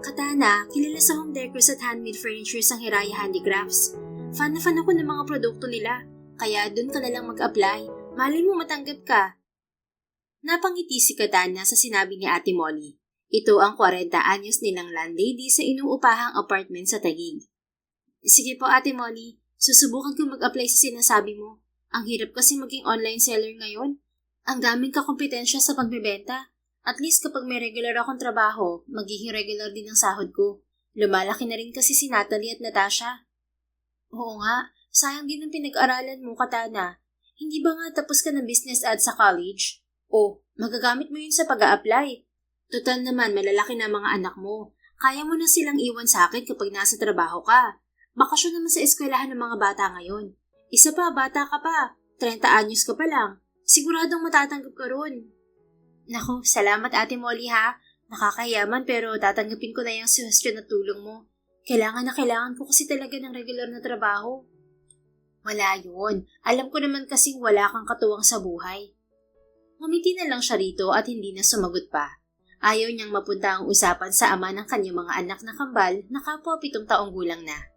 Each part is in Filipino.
Katana, kilala sa home decors at handmade furnitures ang Hiraya Handicrafts. Fan na fan ako ng mga produkto nila, kaya dun ka na lang mag-apply. Malay mo matanggap ka. Napangiti si Katana sa sinabi ni Ate Molly. Ito ang 40 anyos nilang landlady sa inuupahang apartment sa Taguig. Sige po Ate Molly, susubukan ko mag-apply sa sinasabi mo. Ang hirap kasi maging online seller ngayon. Ang daming kakompetensya sa pagbebenta. At least kapag may regular akong trabaho, magiging regular din ang sahod ko. Lumalaki na rin kasi si Natalie at Natasha. Oo nga, sayang din ang pinag-aralan mo, Katana. Hindi ba nga tapos ka ng business ad sa college? O, magagamit mo yun sa pag-a-apply. Total naman, malalaki na mga anak mo. Kaya mo na silang iwan sa akin kapag nasa trabaho ka. Bakasyon naman sa eskwelahan ng mga bata ngayon. Isa pa, bata ka pa. 30 anyos ka pa lang. Siguradong matatanggap ka ron. Naku, salamat Ate Molly ha. Nakakayaman pero tatanggapin ko na yung suggestion at tulong mo. Kailangan na kailangan ko kasi talaga ng regular na trabaho. Wala yun. Alam ko naman kasing wala kang katuwang sa buhay. Ngumiti na lang siya rito at hindi na sumagot pa. Ayaw niyang mapunta ang usapan sa ama ng kanyang mga anak na kambal na kapwa 7 taong gulang na.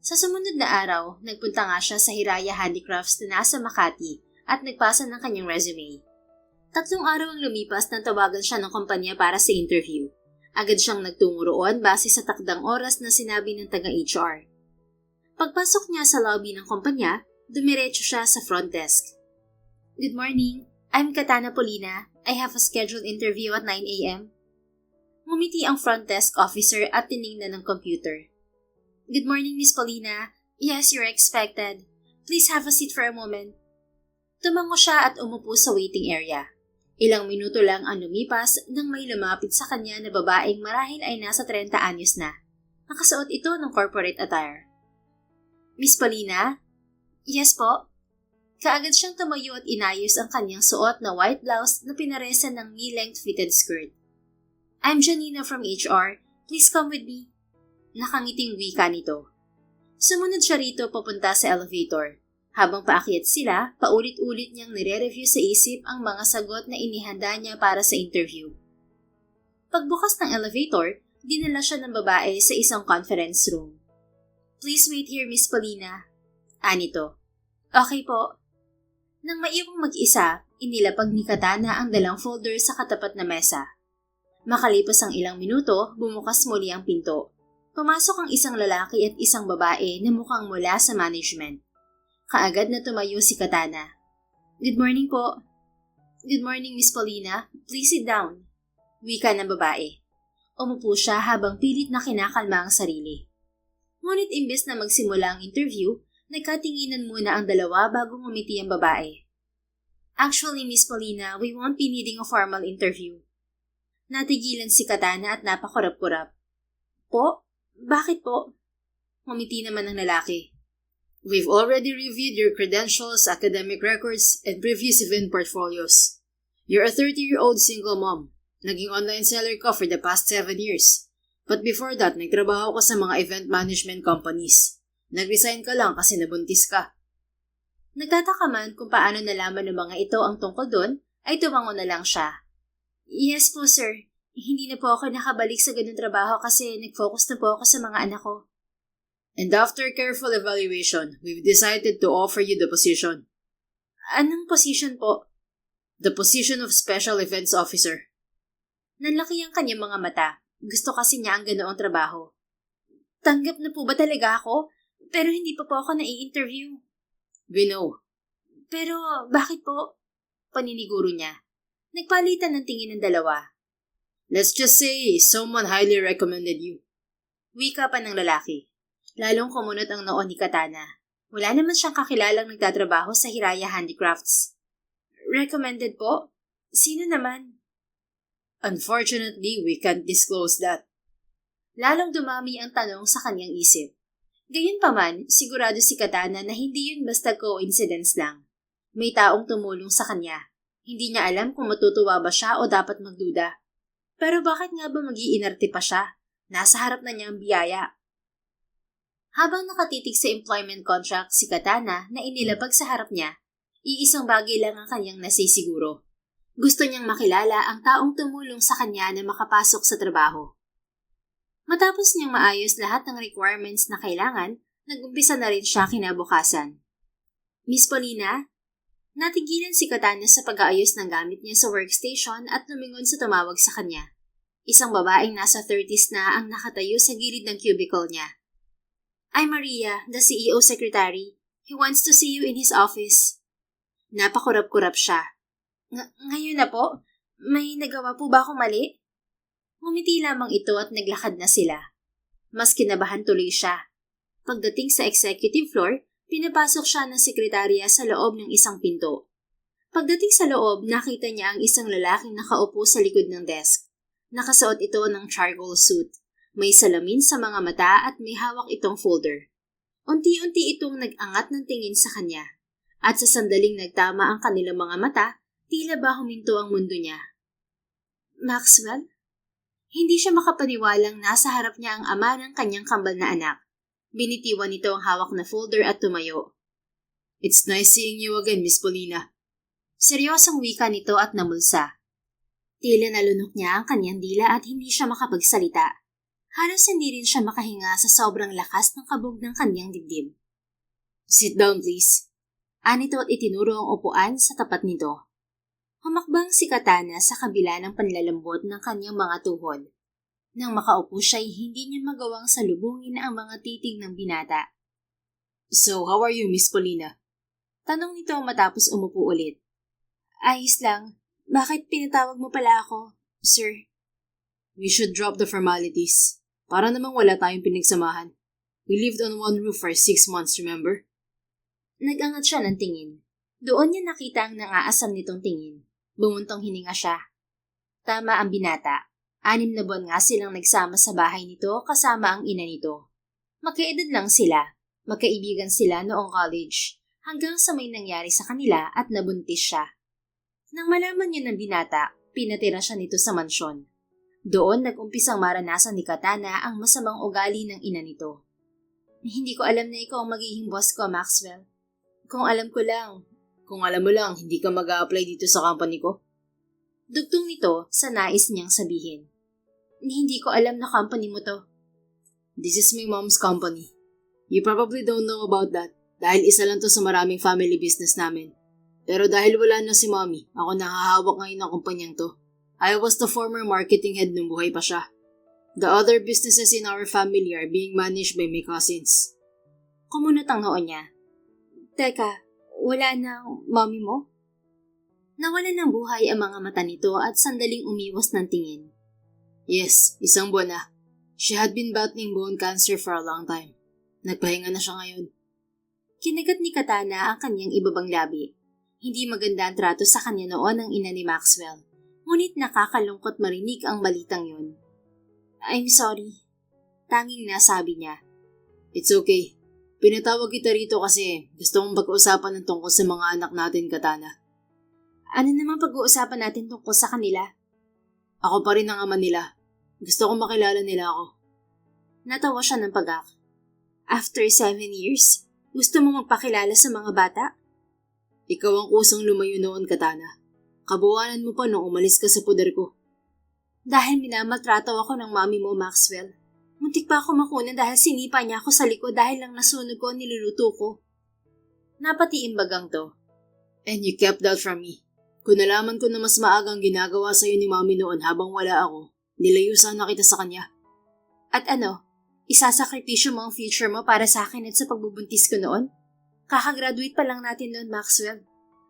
Sa sumunod na araw, nagpunta nga siya sa Hiraya Handicrafts na nasa Makati at nagpasa ng kanyang resume. 3 araw ang lumipas nang tawagan siya ng kumpanya para sa interview. Agad siyang nagtungo roon base sa takdang oras na sinabi ng taga-HR. Pagpasok niya sa lobby ng kumpanya, dumiretso siya sa front desk. Good morning, I'm Katana Polina. I have a scheduled interview at 9 a.m. Ngumiti ang front desk officer at tiningnan ng computer. Good morning, Miss Polina. Yes, you're expected. Please have a seat for a moment. Tumango siya at umupo sa waiting area. Ilang minuto lang ang lumipas nang may lumapit sa kanya na babaeng marahil ay nasa 30 anyos na. Nakasuot ito ng corporate attire. Miss Paulina? Yes po. Kaagad siyang tumayo at inayos ang kanyang suot na white blouse na pinaresan ng knee-length fitted skirt. I'm Janina from HR. Please come with me. Nakangiting wika nito. Sumunod siya rito papunta sa elevator. Habang paakyat sila, paulit-ulit niyang nire-review sa isip ang mga sagot na inihanda niya para sa interview. Pagbukas ng elevator, dinala siya ng babae sa isang conference room. Please wait here, Miss Paulina. Anito. Okay po. Nang maiwang mag-isa, inilapag ni Katana ang dalang folder sa katapat na mesa. Makalipas ang ilang minuto, bumukas muli ang pinto. Pumasok ang isang lalaki at isang babae na mukhang mula sa management. Kaagad na tumayo si Katana. Good morning po. Good morning, Miss Paulina. Please sit down. Wika ng babae. Umupo siya habang pilit na kinakalma ang sarili. Ngunit imbes na magsimula ang interview, nagkatinginan muna ang dalawa bago ngumiti ang babae. Actually, Miss Paulina, we won't be needing a formal interview. Natigilan si Katana at napakurap-kurap. Po? Bakit po? Ngumiti naman ang lalaki. We've already reviewed your credentials, academic records, and previous event portfolios. You're a 30-year-old single mom. Naging online seller ka for the past 7 years. But before that, nagtrabaho ka sa mga event management companies. Nag-resign ka lang kasi nabuntis ka. Nagtataka man kung paano nalaman ng mga ito ang tungkol doon, ay tumango na lang siya. Yes po, sir. Hindi na po ako nakabalik sa ganung trabaho kasi nag-focus na po ako sa mga anak ko. And after careful evaluation, we've decided to offer you the position. Anong position po? The position of Special Events Officer. Nanlaki ang kanyang mga mata. Gusto kasi niya ang ganoong trabaho. Tanggap na po ba talaga ako? Pero hindi pa po ako nai-interview. We know. Pero bakit po? Paniniguro niya. Nagpalitan ng tingin ng dalawa. Let's just say someone highly recommended you. Wika pa ng lalaki. Lalong kumunot ang noo ni Katana. Wala naman siyang kakilalang nagtatrabaho sa Hiraya Handicrafts. Recommended po? Sino naman? Unfortunately, we can't disclose that. Lalong dumami ang tanong sa kanyang isip. Gayunpaman, sigurado si Katana na hindi yun basta coincidence lang. May taong tumulong sa kanya. Hindi niya alam kung matutuwa ba siya o dapat magduda. Pero bakit nga ba mag-iinarte pa siya? Nasa harap na niya ang biyaya. Habang nakatitig sa employment contract si Katana na inilapag sa harap niya, iisang bagay lang ang kanyang nasisiguro. Gusto niyang makilala ang taong tumulong sa kanya na makapasok sa trabaho. Matapos niyang maayos lahat ng requirements na kailangan, nag-umpisa na rin siya kinabukasan. Miss Paulina, natigilan si Katana sa pag-aayos ng gamit niya sa workstation at lumingon sa tumawag sa kanya. Isang babaeng nasa 30s na ang nakatayo sa gilid ng cubicle niya. "I'm Maria, the CEO secretary. He wants to see you in his office." Napakurap-kurap siya. Ngayon na po? May nagawa po ba akong mali?" Ngumiti lamang ito at naglakad na sila. Mas kinabahan tuloy siya. Pagdating sa executive floor, pinapasok siya ng sekretarya sa loob ng isang pinto. Pagdating sa loob, nakita niya ang isang lalaking nakaupo sa likod ng desk. Nakasuot ito ng charcoal suit. May salamin sa mga mata at may hawak itong folder. Unti-unti itong nag-angat ng tingin sa kanya. At sa sandaling nagtama ang kanilang mga mata, tila ba huminto ang mundo niya. "Maxwell?" Hindi siya makapaniwalang nasa harap niya ang ama ng kanyang kambal na anak. Binitiwan nito ang hawak na folder at tumayo. "It's nice seeing you again, Miss Paulina." Seryosong wika nito at namulsa. Tila nalunok niya ang kanyang dila at hindi siya makapagsalita. Halos hindi rin siya makahinga sa sobrang lakas ng kabog ng kanyang dibdib. "Sit down, please." Anito at itinuro ang upuan sa tapat nito. Humakbang si Katana sa kabila ng panlalambot ng kanyang mga tuhod. Nang makaupo siya'y hindi niya magawang salubungin ang mga titig ng binata. "So, how are you, Miss Paulina?" Tanong nito matapos umupo ulit. "Ayos lang. Bakit pinatawag mo pala ako, sir?" "We should drop the formalities. Para namang wala tayong pinagsamahan. We lived on one roof for 6 months, remember?" Nag-angat siya ng tingin. Doon niya nakita ang nangaasam nitong tingin. Bumuntong hininga siya. Tama ang binata. 6 na buwan nga silang nagsama sa bahay nito kasama ang ina nito. Magkaedad lang sila. Magkaibigan sila noong college. Hanggang sa may nangyari sa kanila at nabuntis siya. Nang malaman niya ng binata, pinatira siya nito sa mansyon. Doon nag-umpisang maranasan ni Katana ang masamang ugali ng ina nito. "Hindi ko alam na ikaw ang magiging boss ko, Maxwell. Kung alam ko lang." "Kung alam mo lang, hindi ka mag-a-apply dito sa company ko." Dugtong nito sa nais niyang sabihin. "Hindi ko alam na company mo to." "This is my mom's company. You probably don't know about that dahil isa lang to sa maraming family business namin. Pero dahil wala na si mommy, ako nakahawak ngayon ng kumpanyang to. I was the former marketing head nung buhay pa siya. The other businesses in our family are being managed by my cousins." Kumunot ang noo niya. "Teka, wala na mommy mo?" Nawalan ng buhay ang mga mata nito at sandaling umiwas ng tingin. "Yes, 1 buwan na. She had been battling bone cancer for a long time. Nagpahinga na siya ngayon." Kinagat ni Katana ang kanyang ibabang labi. Hindi maganda ang trato sa kanya noon ng ina ni Maxwell. Ngunit nakakalungkot marinig ang balitang yun. "I'm sorry." Tanging nasabi niya. "It's okay. Pinatawag kita rito kasi gusto kong pag-uusapan ng tungkol sa mga anak natin, Katana." "Ano naman pag-uusapan natin tungkol sa kanila?" "Ako pa rin ang ama nila. Gusto kong makilala nila ako." Natawa siya ng pagak. "After 7 years, gusto mo magpakilala sa mga bata?" "Ikaw ang kusang lumayo noon, Katana. Kabuwanan mo pa nung umalis ka sa poder ko." "Dahil minamaltrato ako ng mami mo, Maxwell. Muntik pa ako makunan dahil sinipa niya ako sa likod dahil lang nasunog ko ang niluluto ko." Napatiimbagang to. "And you kept that from me. Kung nalaman ko na mas maagang ginagawa sa'yo ni mami noon habang wala ako, nilayo sana kita sa kanya." "At ano, isasakripisyo mo ang future mo para sa akin at sa pagbubuntis ko noon? Kakagraduate pa lang natin noon, Maxwell.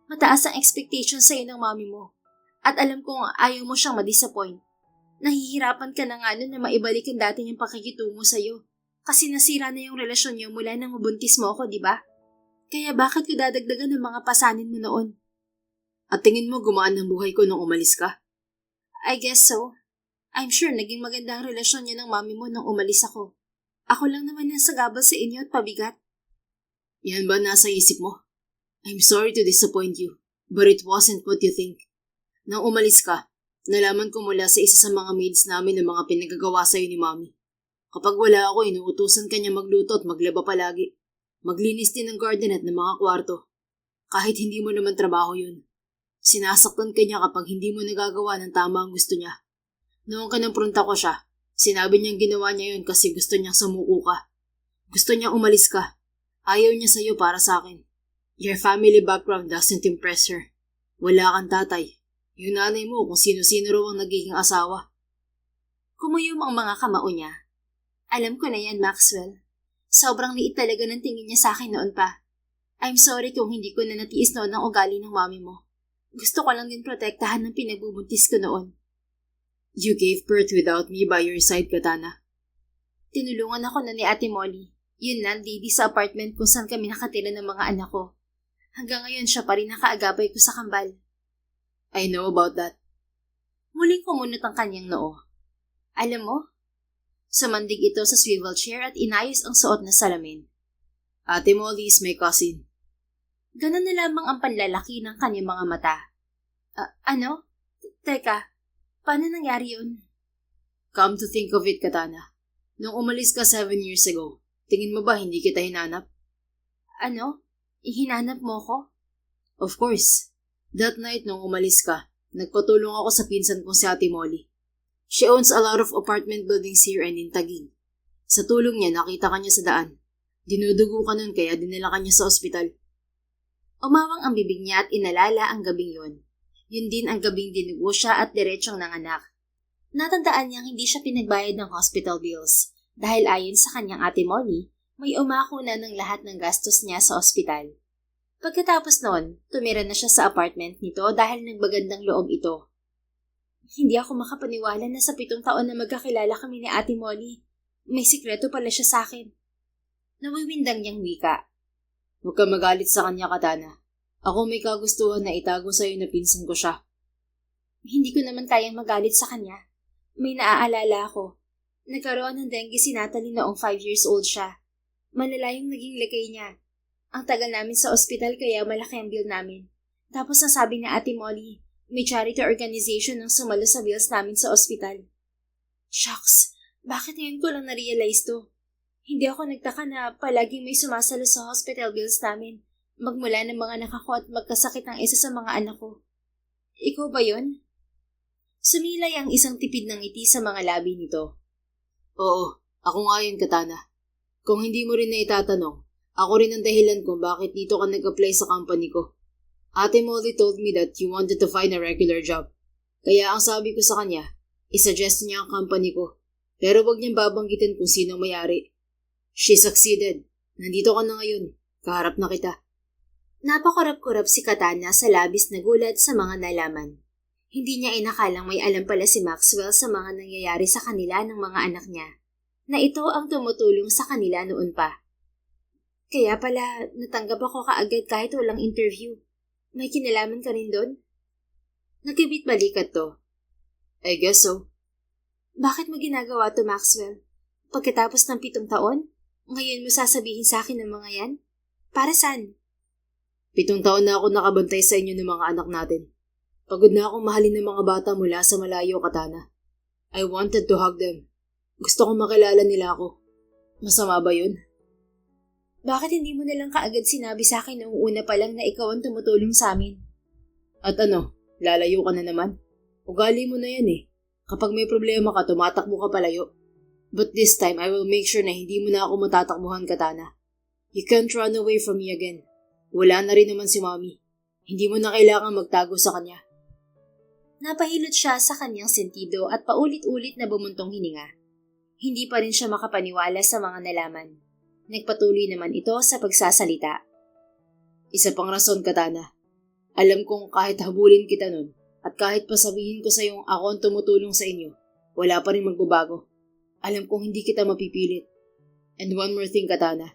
Mataas ang expectations sa'yo ng mami mo. At alam kong ayaw mo siyang madisappoint. Nahihirapan ka na nga nun na maibalik ang dati niyang pakikitungo sa'yo. Kasi nasira na yung relasyon niyo mula nang mabuntis mo ako, di ba? Kaya bakit ko dadagdagan ng mga pasanin mo noon?" "At tingin mo gumaan ang buhay ko nung umalis ka?" "I guess so. I'm sure naging maganda ang relasyon niya ng mami mo nung umalis ako. Ako lang naman ang sagabal sa inyo at pabigat." "Yan ba nasa isip mo? I'm sorry to disappoint you, but it wasn't what you think. Nang umalis ka, nalaman ko mula sa isa sa mga maids namin ang mga pinagagawa sa'yo ni mami. Kapag wala ako, inuutusan ka niya magluto at maglaba palagi. Maglinis din ng garden at ng mga kwarto. Kahit hindi mo naman trabaho yun. Sinasaktan ka niya kapag hindi mo nagagawa ng tama ang gusto niya. Noong kinampronta ko siya, Sinabi niyang ginawa niya yun kasi gusto niyang sumuko ka. Gusto niyang umalis ka. Ayaw niya sa'yo para sa akin. Your family background doesn't impress her. Wala kang tatay. Yung nanay mo kung sino-sino raw ang nagiging asawa. Kumuyom ang mga kamao niya. Alam ko na yan, Maxwell. Sobrang liit talaga ng tingin niya sa akin noon pa. I'm sorry kung hindi ko na natiis noon ang ugali ng mami mo. Gusto ko lang din protektahan ng pinagbubuntis ko noon. You gave birth without me by your side, Katana. Tinulungan ako na ni Ate Molly. Yun landlady sa apartment kung saan kami nakatira ng mga anak ko. Hanggang ngayon siya pa rin nakaagapay ko sa kambal. I know about that. Muling kumunot ang kanyang noo. Alam mo, sumandig ito sa swivel chair at inayos ang suot na salamin. Ate Molly is my cousin. Ganon na lamang ang panlalaki ng kanyang mga mata. Ano? Teka, paano nangyari yun? Come to think of it, Katana. Nung umalis ka 7 years ago, tingin mo ba hindi kita hinanap? Ano? Ihinanap mo ko? Of course. That night nung umalis ka, nagpatulong ako sa pinsan kong si Ate Molly. She owns a lot of apartment buildings here and in Taguig. Sa tulong niya, nakita ka niya sa daan. Dinudugo ka nun kaya dinala ka niya sa ospital. Umawang ang bibig niya at inalala ang gabing yun. Yun din ang gabing dinugo siya at diretsong nanganak. Natandaan niyang hindi siya pinagbayad ng hospital bills dahil ayon sa kanyang Ate Molly, may umako na ng lahat ng gastos niya sa ospital. Pagkatapos noon, tumira na siya sa apartment nito dahil nagbagandang loob ito. Hindi ako makapaniwala na sa 7 taon na magkakilala kami ni Ate Molly. May sikreto pala siya sa akin. Nawiwindang niyang wika. Huwag ka magalit sa kanya, Katana. Ako may kagustuhan na itago sa'yo na pinsan ko siya. Hindi ko naman kayang magalit sa kanya. May naaalala ako. Nagkaroon ng dengue si Natalie noong 5 years old siya. Malala yung naging lagay niya. Ang tagal namin sa ospital kaya malaki ang bill namin. Tapos ang sabi ni Ate Molly, may charity organization ang sumalo sa bills namin sa ospital. Shucks, bakit ngayon ko lang na-realize to? Hindi ako nagtaka na palaging may sumasalo sa hospital bills namin, magmula ng mga anak ko at magkasakit ang isa sa mga anak ko. Ikaw ba yun? Sumilay ang isang tipid ng ngiti sa mga labi nito. Oo, ako nga yun, Katana. Kung hindi mo rin na itatanong, ako rin ang dahilan kung bakit dito ka nag-apply sa company ko. Ate Molly told me that you wanted to find a regular job. Kaya ang sabi ko sa kanya, isuggest niya ang company ko. Pero wag niyang babanggitin kung sino may-ari. She succeeded. Nandito ka na ngayon. Kaharap na kita. Napakurap-kurap si Katana sa labis na gulat sa mga nalaman. Hindi niya inakalang may alam pala si Maxwell sa mga nangyayari sa kanila ng mga anak niya, na ito ang tumutulong sa kanila noon pa. Kaya pala, natanggap ako kaagad kahit walang interview. May kinalaman ka rin doon? Nagkibit balikat to. I guess so. Bakit mo ginagawa to, Maxwell? Pagkatapos ng 7 taon? Ngayon mo sasabihin sa akin ng mga yan? Para saan? 7 taon na ako nakabantay sa inyo ng mga anak natin. Pagod na akong mahalin ng mga bata mula sa malayo, Katana. I wanted to hug them. Gusto kong makilala nila ako. Masama ba yun? Bakit hindi mo nalang kaagad sinabi sa akin noong una pa lang na ikaw ang tumutulong sa amin? At ano, lalayo ka na naman? Ugali mo na yan eh. Kapag may problema ka, tumatakbo ka palayo. But this time, I will make sure na hindi mo na ako matatakbuhan, Katana. You can't run away from me again. Wala na rin naman si Mommy. Hindi mo na kailangan magtago sa kanya. Napahilot siya sa kanyang sentido at paulit-ulit na bumuntong hininga. Hindi pa rin siya makapaniwala sa mga nalaman. Nagpatuloy naman ito sa pagsasalita. Isa pang rason, Katana. Alam kong kahit habulin kita nun at kahit pa sabihin ko sa iyong ako ang tumutulong sa inyo, wala pa rin magbabago. Alam kong hindi kita mapipilit. And one more thing, Katana.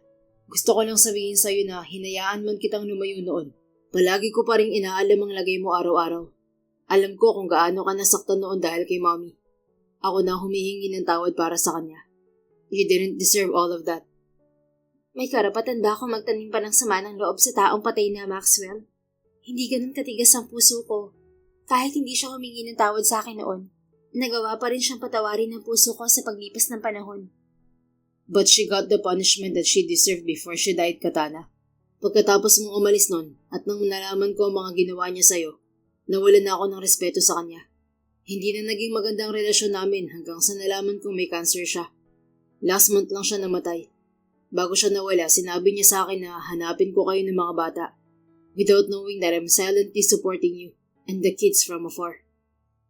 Gusto ko lang sabihin sa iyo na hinayaan man kitang lumayo noon. Palagi ko pa rin inaalam ang lagay mo araw-araw. Alam ko kung gaano ka nasaktan noon dahil kay Mommy. Ako na humihingi ng tawad para sa kanya. You didn't deserve all of that. May karapatan ba ako magtanim pa ng sama ng loob sa taong patay na, Maxwell? Hindi ganun katigas ang puso ko. Kahit hindi siya humingi ng tawad sa akin noon, nagawa pa rin siyang patawarin ng puso ko sa paglipas ng panahon. But she got the punishment that she deserved before she died, Katana. Pagkatapos mong umalis nun at nang nalaman ko ang mga ginawa niya sa'yo, nawalan na ako ng respeto sa kanya. Hindi na naging magandang relasyon namin hanggang sa nalaman kong may cancer siya. Last month lang siya namatay. Bago siya nawala, sinabi niya sa akin na hanapin ko kayo ng mga bata without knowing that I'm silently supporting you and the kids from afar.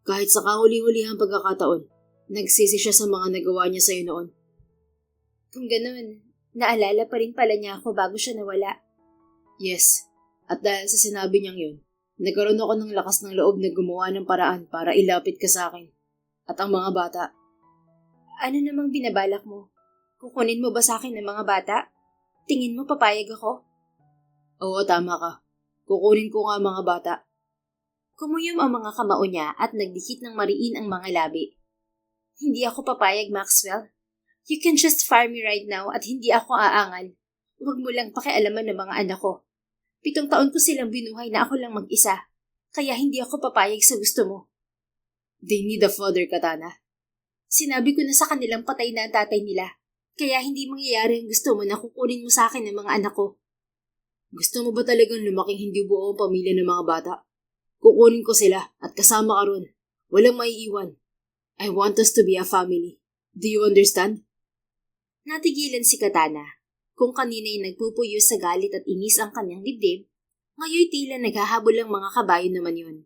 Kahit sa kahuli-hulihang pagkakataon, nagsisi siya sa mga nagawa niya sa'yo noon. Kung ganun, naalala pa rin pala niya ako bago siya nawala. Yes, at dahil sa sinabi niyang yun, nagkaroon ako ng lakas ng loob na gumawa ng paraan para ilapit ka sa akin at ang mga bata. Ano namang binabalak mo? Kukunin mo ba sa akin ng mga bata? Tingin mo papayag ako? Oo, tama ka. Kukunin ko nga mga bata. Kumuyom ang mga kamao niya at nagdikit ng mariin ang mga labi. Hindi ako papayag, Maxwell. You can just fire me right now at hindi ako aangal. Huwag mo lang pakialaman ng mga anak ko. 7 taon ko silang binuhay na ako lang mag-isa. Kaya hindi ako papayag sa gusto mo. They need a father, Katana. Sinabi ko na sa kanilang patay na ang tatay nila. Kaya hindi mangyayari ang gusto mo na kukunin mo sa akin ng mga anak ko. Gusto mo ba talagang lumaking hindi buo ang pamilya ng mga bata? Kukunin ko sila at kasama ka ron. Walang maiiwan. I want us to be a family. Do you understand? Natigilan si Katana. Kung kanina'y nagpupuyo sa galit at inis ang kanyang dibdib, ngayon tila naghahabol ang mga kabayo naman yun.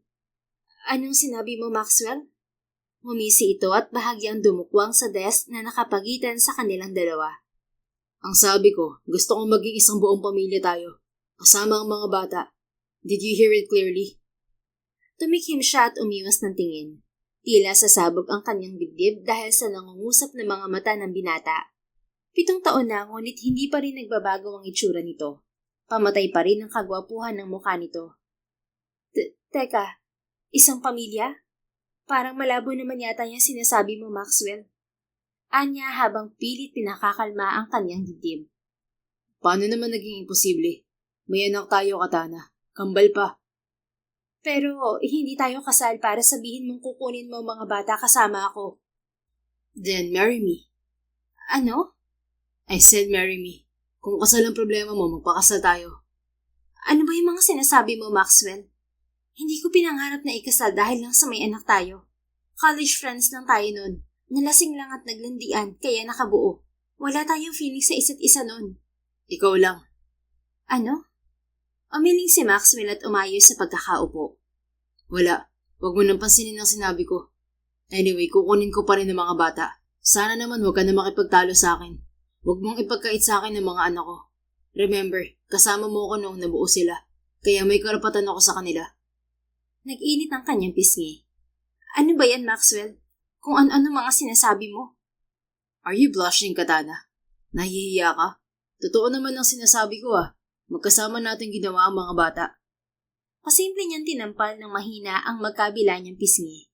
Anong sinabi mo, Maxwell? Humisi ito at bahagyang dumukwang sa desk na nakapagitan sa kanilang dalawa. Ang sabi ko, gusto kong maging isang buong pamilya tayo. Kasama ang mga bata. Did you hear it clearly? Tumikim siya at umiwas ng tingin. Tila sasabog ang kanyang dibdib dahil sa nangungusap na mga mata ng binata. 7 taon na ngunit hindi pa rin nagbabago ang itsura nito. Pamatay pa rin ang kagwapuhan ng mukha nito. Teka, isang pamilya? Parang malabo naman yata yung sinasabi mo, Maxwell. Anya habang pilit pinakakalma ang kanyang dibdib. Paano naman naging imposible? May anak tayo, Katana. Kambal pa. Pero hindi tayo kasal para sabihin mong kukunin mo mga bata kasama ako. Then marry me. Ano? I said marry me. Kung kasal ang problema mo, magpakasal tayo. Ano ba yung mga sinasabi mo, Maxwell? Hindi ko pinangarap na ikasal dahil lang sa may anak tayo. College friends lang tayo nun. Nalasing lang at naglandian kaya nakabuo. Wala tayong feeling sa isa't isa nun. Ikaw lang. Ano? Umiling si Maxwell at umayos sa pagkakaupo. Wala. Huwag mo nang pansinin ang sinabi ko. Anyway, kukunin ko pa rin ng mga bata. Sana naman huwag ka na makipagtalo sa akin. Huwag mong ipagkait sa akin ng mga anak ko. Remember, kasama mo ko noong nabuo sila. Kaya may karapatan ako sa kanila. Nag-init ang kanyang pisngi. Ano ba yan, Maxwell? Kung ano-ano mga sinasabi mo? Are you blushing, Katana? Nahihiya ka? Totoo naman ang sinasabi ko Magkasama natin ginawa ang mga bata. Pasimple niyang tinampal ng mahina ang magkabila niyang pisngi.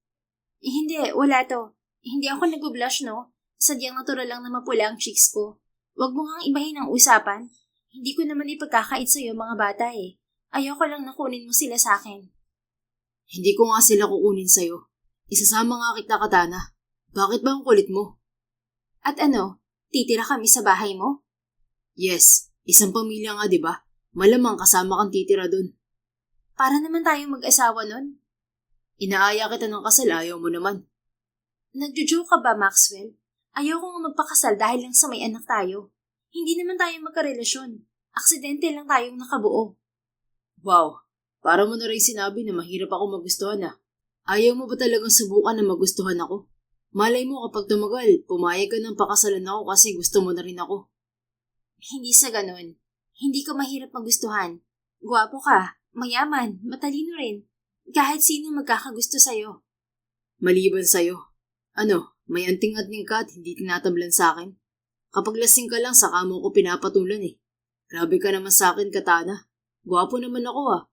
Hindi, wala to. Hindi ako nag-blush, no? Sadyang natural lang na mapula ang cheeks ko. Huwag mo ngang ibahin ang usapan. Hindi ko naman ipagkakait sa'yo mga bata Ayoko lang na kunin mo sila sa akin. Hindi ko nga sila kukunin sa'yo. Isasama nga kita, Katana. Bakit ba ang kulit mo? At ano, titira kami sa bahay mo? Yes, isang pamilya nga, di ba? Malamang kasama kang titira dun. Para naman tayong mag-asawa nun. Inaaya kita ng kasal, ayaw mo naman. Nagjo-joke ka ba, Maxwell? Ayaw ko nga magpakasal dahil lang sa may anak tayo. Hindi naman tayo magkarelasyon. Aksidente lang tayong nakabuo. Wow, para mo na rin sinabi na mahirap ako magustuhan Ayaw mo ba talagang subukan na magustuhan ako? Malay mo kapag tumagal, pumayag ka ng pakasalan ako kasi gusto mo na rin ako. Hindi sa ganon. Hindi ko mahirap magustuhan. Gwapo ka, mayaman, matalino rin. Kahit sino magkakagusto sa'yo. Maliban sa'yo. Ano, may anting-anting ka at hindi tinatablan sa akin? Kapag lasing ka lang, saka mo ko pinapatulan Grabe ka naman sa akin, Katana. Gwapo naman ako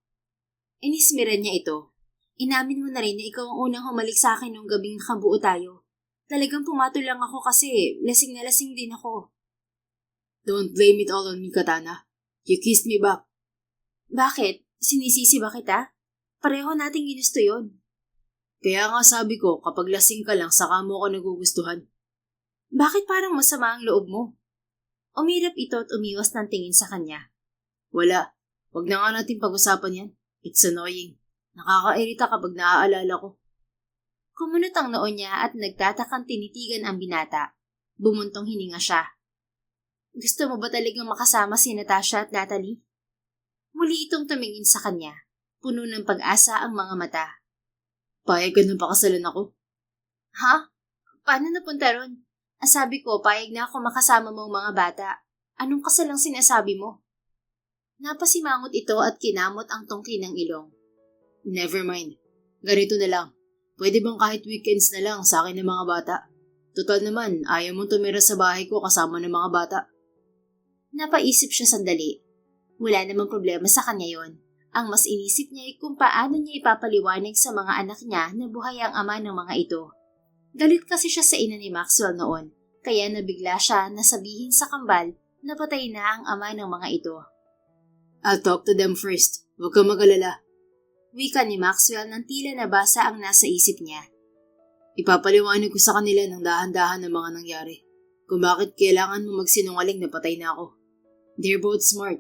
Inismiran niya ito. Inamin mo na rin na ikaw ang unang humalik sa akin nung gabing nakabuo tayo. Talagang pumatol lang ako kasi lasing na lasing din ako. Don't blame it all on me, Katana. You kissed me back. Bakit? Sinisisi ba kita? Pareho nating ginusto yon. Kaya nga sabi ko, kapag lasing ka lang, saka mo ko nagugustuhan. Bakit parang masama ang loob mo? Umirap ito at umiwas ng tingin sa kanya. Wala. Huwag na nga natin pag-usapan yan. It's annoying. Nakakairita kapag naaalala ko. Kumunot ang noo niya at nagtatakang tinitigan ang binata. Bumuntong hininga siya. Gusto mo ba talagang makasama si Natasha at Natalie? Muli itong tumingin sa kanya. Puno ng pag-asa ang mga mata. Payag ka na pakasalan ako? Ha? Paano napunta ron? Ang sabi ko, payag na ako makasama mong mga bata. Anong kasalang sinasabi mo? Napasimangot ito at kinamot ang tungki ng ilong. Never mind. Ganito na lang. Pwede bang kahit weekends na lang sa akin ng mga bata? Total naman, ayaw mong tumira sa bahay ko kasama ng mga bata. Napaisip siya sandali. Wala namang problema sa kanya yon. Ang mas inisip niya ay kung paano niya ipapaliwanag sa mga anak niya na buhay ang ama ng mga ito. Galit kasi siya sa ina ni Maxwell noon, kaya nabigla siya na sabihin sa kambal na patay na ang ama ng mga ito. I'll talk to them first. Huwag kang mag-alala. Wika ni Maxwell nang tila nabasa ang nasa isip niya. Ipapaliwanag ko sa kanila ng dahan-dahan ng mga nangyari. Kung bakit kailangan mo magsinungaling na patay na ako. They're both smart.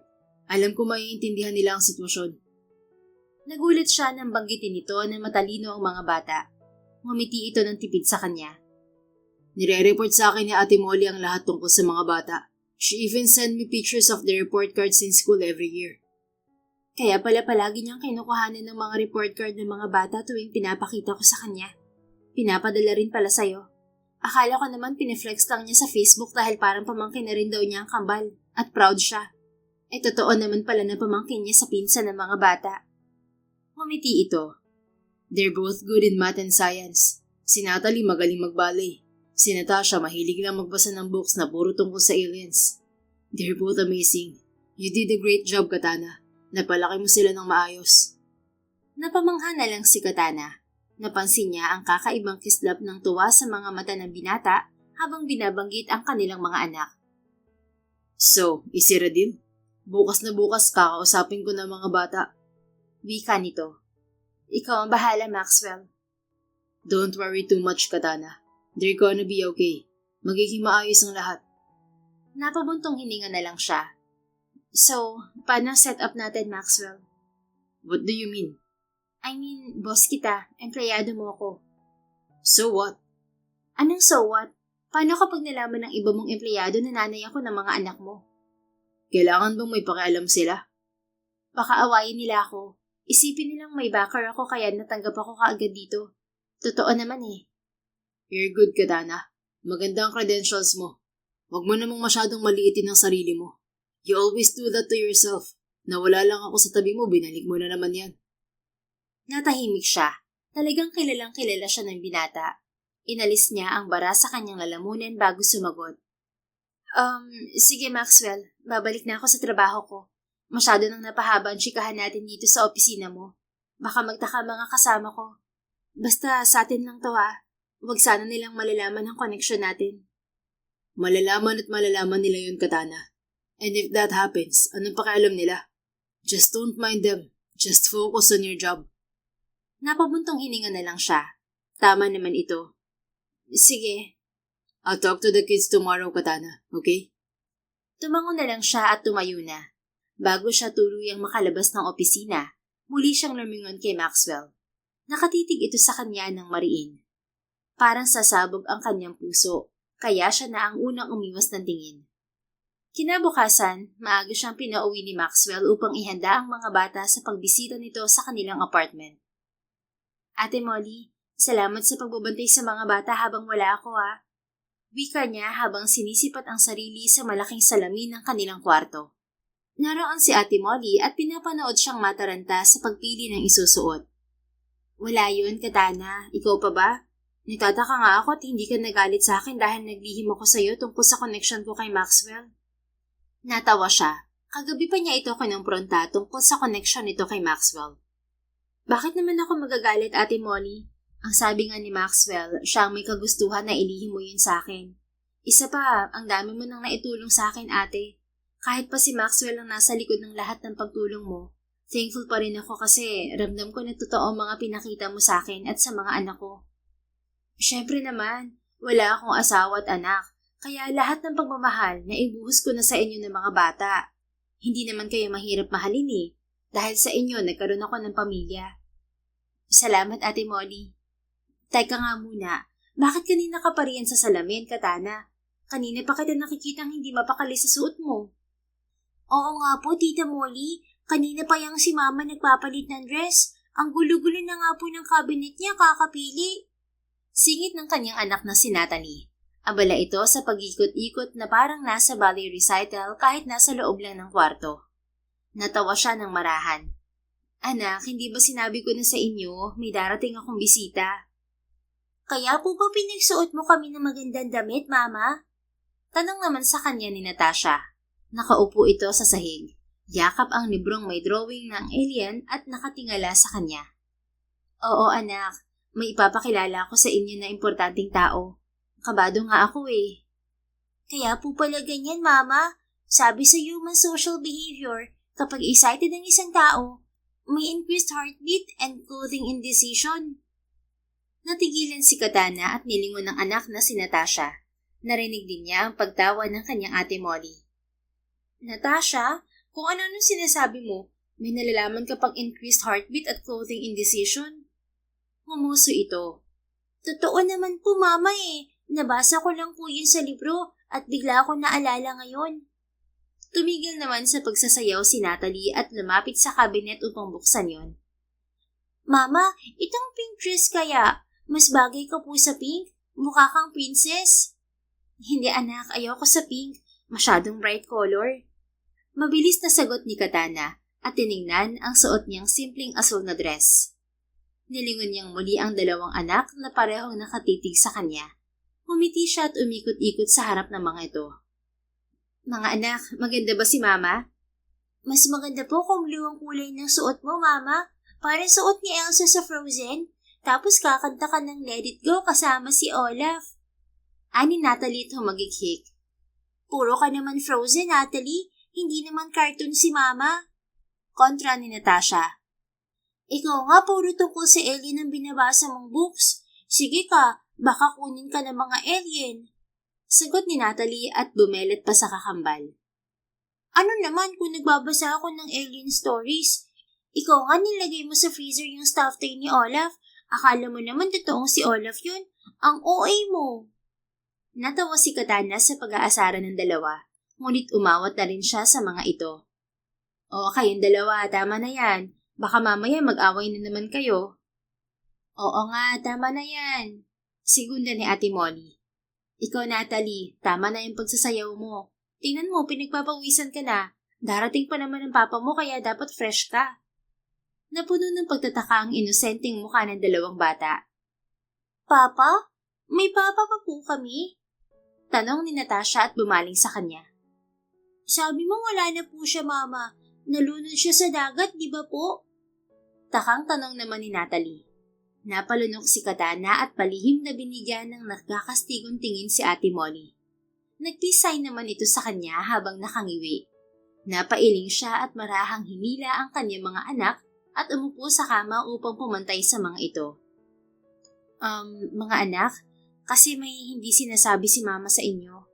Alam ko maiintindihan nila ang sitwasyon. Nagulat siya nang banggitin nito na matalino ang mga bata. Ngumiti ito ng tipid sa kanya. Nire-report sa akin ni Ate Molly ang lahat tungkol sa mga bata. She even sent me pictures of the report cards in school every year. Kaya pala palagi niyang kinukuhanan ng mga report card ng mga bata tuwing pinapakita ko sa kanya. Pinapadala rin pala sa'yo. Akala ko naman pineflex lang niya sa Facebook dahil parang pamangkin na rin daw niya ang kambal at proud siya. Totoo naman pala na pamangkin niya sa pinsan ng mga bata. Ngumiti ito. They're both good in math and science. Si Natalie magaling magbalay. Si Natasha mahilig lang magbasa ng books na puro tungkol sa aliens. They're both amazing. You did a great job, Katana. Napalaki mo sila ng maayos. Napamangha na lang si Katana. Napansin niya ang kakaibang kislap ng tuwa sa mga mata ng binata habang binabanggit ang kanilang mga anak. So, isira din? Bukas na bukas kakausapin ko ng mga bata. Wika nito. Ikaw ang bahala, Maxwell. Don't worry too much, Katana. They're gonna be okay. Magiging maayos ang lahat. Napabuntong hininga na lang siya. So, paano set up natin, Maxwell? What do you mean? I mean, boss kita. Empleyado mo ako. So what? Anong so what? Paano kapag nalaman ng iba mong empleyado na nanay ako ng mga anak mo? Kailangan bang may pakialam sila? Baka awayin nila ako. Isipin nilang may backer ako kaya natanggap ako kaagad dito. Totoo naman eh. You're good, Katana. Maganda ang credentials mo. Huwag mo namang masyadong maliitin ang sarili mo. You always do that to yourself. Nawala lang ako sa tabi mo, binalik mo na naman yan. Natahimik siya. Talagang kilalang kilala siya ng binata. Inalis niya ang bara sa kanyang lalamunan bago sumagot. Sige Maxwell, babalik na ako sa trabaho ko. Masyado nang napahaba ang chikahan natin dito sa opisina mo. Baka magtaka mga kasama ko. Basta sa atin lang to ha. Huwag sana nilang malalaman ang koneksyon natin. Malalaman at malalaman nila yun, Katana. And if that happens, anong pakialam nila? Just don't mind them. Just focus on your job. Napabuntong hininga na lang siya. Tama naman ito. Sige. I'll talk to the kids tomorrow, Katana. Okay? Tumango na lang siya at tumayo na. Bago siya tuluyang makalabas ng opisina, muli siyang lumingon kay Maxwell. Nakatitig ito sa kanya ng mariin. Parang sasabog ang kanyang puso, kaya siya na ang unang umiwas ng tingin. Kinabukasan, maaga siyang pinauwi ni Maxwell upang ihanda ang mga bata sa pagbisita nito sa kanilang apartment. Ate Molly, salamat sa pagbabantay sa mga bata habang wala ako ha. Wika niya habang sinisipat ang sarili sa malaking salamin ng kanilang kwarto. Naroon si Ate Molly at pinapanood siyang mataranta sa pagpili ng isusuot. Wala yun, Katana. Ikaw pa ba? Nagtataka nga ako at hindi ka nagalit sa akin dahil naglihim ako sa iyo tungkol sa connection ko kay Maxwell. Natawa siya. Kagabi pa niya ito kinumpronta tungkol sa connection nito kay Maxwell. Bakit naman ako magagalit, Ate Molly? Ang sabi nga ni Maxwell, siya ang may kagustuhan na ilihim mo yun sa akin. Isa pa, ang dami mo nang naitulong sa akin, ate. Kahit pa si Maxwell ang nasa likod ng lahat ng pagtulong mo, thankful pa rin ako kasi ramdam ko na totoo ang mga pinakita mo sa akin at sa mga anak ko. Siyempre naman, wala akong asawa at anak, kaya lahat ng pagmamahal na ibuhos ko na sa inyo ng mga bata. Hindi naman kayo mahirap mahalin eh, dahil sa inyo nagkaroon ako ng pamilya. Salamat, Ate Molly. Teka nga muna, bakit kanina ka pa riyan sa salamin, Katana? Kanina pa kita nakikitang hindi mapakali sa suot mo. Oo nga po, Tita Molly. Kanina pa yang si Mama nagpapalit ng dress. Ang gulo-gulo na nga po ng cabinet niya kakapili. Singit ng kanyang anak na si Natalie. Abala ito sa pag-ikot-ikot na parang nasa ballet recital kahit nasa loob lang ng kwarto. Natawa siya ng marahan. Anak, hindi ba sinabi ko na sa inyo may darating akong bisita? Kaya po ba pinagsuot mo kami ng magandang damit, Mama? Tanong naman sa kanya ni Natasha. Nakaupo ito sa sahig. Yakap ang librong may drawing ng alien at nakatingala sa kanya. Oo anak, may ipapakilala ko sa inyo na importanteng tao. Kabado nga ako eh. Kaya po pala ganyan, Mama. Sabi sa human social behavior, kapag excited ang isang tao, may increased heartbeat and clothing indecision. Natigilan si Katana at nilingon ng anak na si Natasha. Narinig din niya ang pagtawa ng kanyang ate Molly. Natasha, kung ano-ano sinasabi mo, may nalalaman ka pang increased heartbeat at clothing indecision? Ngumuso ito. Totoo naman po, Mama eh. Nabasa ko lang po yun sa libro at bigla ko naalala ngayon. Tumigil naman sa pagsasayaw si Natalie at lumapit sa kabinet upang buksan yon. Mama, itong pink dress kaya, mas bagay ka po sa pink? Mukha kang princess. Hindi anak, ayoko sa pink. Masyadong bright color. Mabilis na sagot ni Katana at tiningnan ang suot niyang simpleng asul na dress. Nilingon niyang muli ang dalawang anak na parehong nakatitig sa kanya. Humiti siya at umikot-ikot sa harap ng mga ito. Mga anak, maganda ba si Mama? Mas maganda po kung blue ang kulay ng suot mo, Mama. Parang suot ni Elsa sa Frozen. Tapos kakanta ka ng Let It Go kasama si Olaf. Ani Natalie at humagighik. Puro ka naman Frozen, Natalie. Hindi naman cartoon si Mama. Kontra ni Natasha. Ikaw nga puro tungkol sa alien ang binabasa mong books. Sige ka, baka kunin ka ng mga alien. Sagot ni Natalie at bumelet pa sa kakambal. Ano naman kung nagbabasa ako ng alien stories? Ikaw nga nilagay mo sa freezer yung stuffed toy ni Olaf. Akala mo naman totoong si Olaf yun. Ang OA mo. Natawa si Katana sa pag-aasara ng dalawa, ngunit umawat na rin siya sa mga ito. O kayong dalawa, tama na yan. Baka mamaya mag-away na naman kayo. Oo nga, tama na yan. Segunda ni Ate Molly. Ikaw, Natalie, tama na yung pagsasayaw mo. Tingnan mo, pinagpapawisan ka na. Darating pa naman ang papa mo kaya dapat fresh ka. Napuno ng pagtataka ang inosenteng mukha ng dalawang bata. Papa? May papa pa po kami? Tanong ni Natasha at bumaling sa kanya. Sabi mo wala na po siya, Mama. Nalunod siya sa dagat, di ba po? Takang tanong naman ni Natalie. Napalunok si Katana at palihim na binigyan ng nagkakastigong tingin si Ate Molly. Nag-design naman ito sa kanya habang nakangiwi. Napailing siya at marahang hinila ang kanyang mga anak at umupo sa kama upang pumantay sa mga ito. Mga anak, kasi may hindi sinasabi si Mama sa inyo.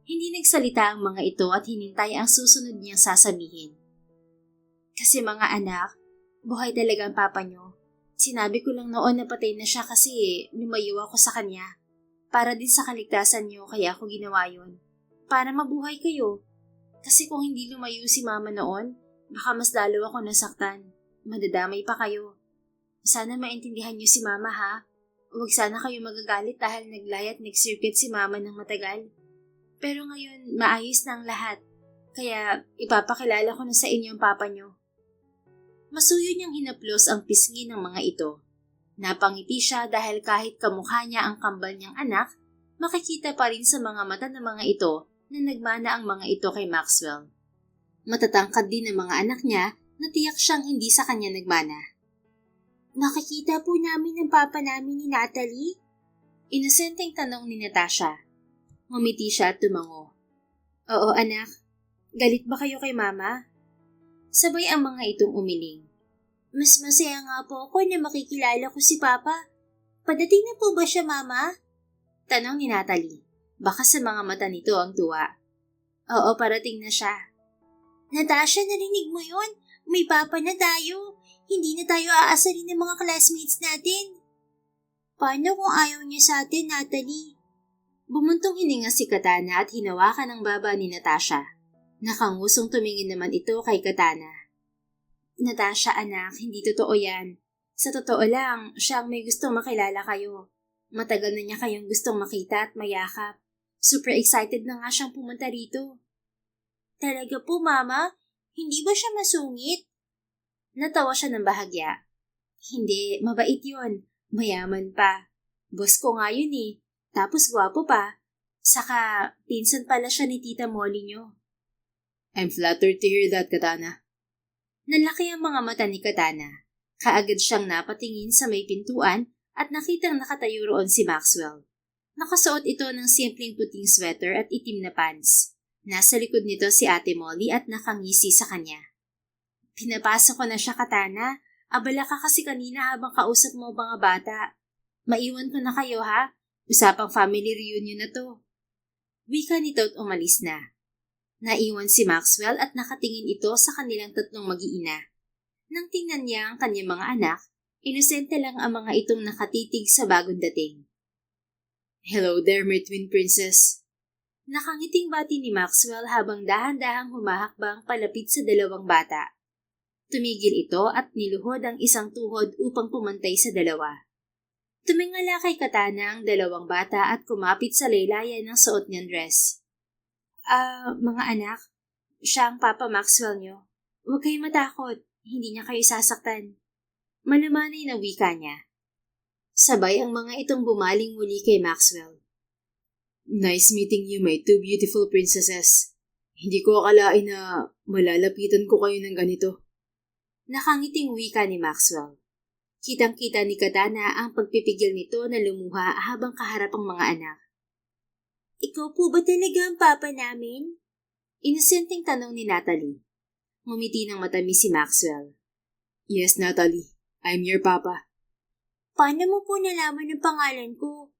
Hindi nagsalita ang mga ito at hinintay ang susunod niyang sasabihin. Kasi mga anak, buhay talaga ang papa niyo. Sinabi ko lang noon na patay na siya kasi lumayo ako sa kanya. Para din sa kaligtasan niyo kaya ako ginawa yun. Para mabuhay kayo. Kasi kung hindi lumayo si Mama noon, baka mas lalo ako nasaktan. Madadamay pa kayo. Sana maintindihan niyo si Mama ha. Huwag sana kayo magagalit dahil naglay at nag-circuit si Mama ng matagal. Pero ngayon, maayos na ang lahat. Kaya ipapakilala ko na sa inyo ang papa niyo. Masuyo niyang hinaplos ang pisngi ng mga ito. Napangiti siya dahil kahit kamukha niya ang kambal niyang anak, makikita pa rin sa mga mata ng mga ito na nagmana ang mga ito kay Maxwell. Matatangkad din ng mga anak niya na tiyak siyang hindi sa kanya nagmana. Nakikita po namin ang papa namin ni Natalie? Inosenteng tanong ni Natasha. Ngumiti siya at tumango. Oo anak, galit ba kayo kay Mama? Sabay ang mga itong umiling. Mas masaya nga po ako na makikilala ko si Papa. Padating na po ba siya, Mama? Tanong ni Natalie. Baka sa mga mata nito ang tuwa. Oo, parating na siya. Natasha, narinig mo yun? May Papa na tayo. Hindi na tayo aasarin ng mga classmates natin. Paano kung ayaw niya sa atin, Natalie? Bumuntong hininga si Katana at hinawakan ang baba ni Natasha. Nakangusong tumingin naman ito kay Katana. Natasha anak, hindi totoo yan. Sa totoo lang, siya ang may gustong makilala kayo. Matagal na niya kayong gustong makita at mayakap. Super excited na nga siyang pumunta rito. Talaga po, Mama? Hindi ba siya masungit? Natawa siya ng bahagya. Hindi, mabait yun. Mayaman pa. Boss ko nga yun eh. Tapos gwapo pa. Saka, pinsan pala siya ni Tita Molly nyo. I'm flattered to hear that, Katana. Nalaki ang mga mata ni Katana. Kaagad siyang napatingin sa may pintuan at nakitang nakatayo roon si Maxwell. Nakasuot ito ng simpleng puting sweater at itim na pants. Nasa likod nito si Ate Molly at nakangisi sa kanya. Pinapasok ko na siya, Katana. Abala ka kasi kanina habang kausap mo mga bata. Maiwan ko na kayo ha. Usapang family reunion na to. Wika nito at umalis na. Naiwan si Maxwell at nakatingin ito sa kanilang tatlong mag-iina. Nang tingnan niya ang kanyang mga anak, inosente lang ang mga itong nakatitig sa bagong dating. Hello there, my twin princess. Nakangiting bati ni Maxwell habang dahan-dahang humahakbang palapit sa dalawang bata. Tumigil ito at niluhod ang isang tuhod upang pumantay sa dalawa. Tumingala kay Katana ang dalawang bata at kumapit sa laylayan ng suot niyang dress. Mga anak, siya ang Papa Maxwell niyo. Huwag kayong matakot, hindi niya kayo sasaktan. Malumanay na wika niya. Sabay ang mga itong bumaling muli kay Maxwell. Nice meeting you, my two beautiful princesses. Hindi ko akalain na malalapitan ko kayo ng ganito. Nakangiting wika ni Maxwell. Kitang-kita ni Katana ang pagpipigil nito na lumuha habang kaharap ang mga anak. Ikaw po ba talaga ang papa namin? Inosenteng tanong ni Natalie. Ngumiti ng matamis si Maxwell. Yes, Natalie. I'm your papa. Paano mo po nalaman ang pangalan ko?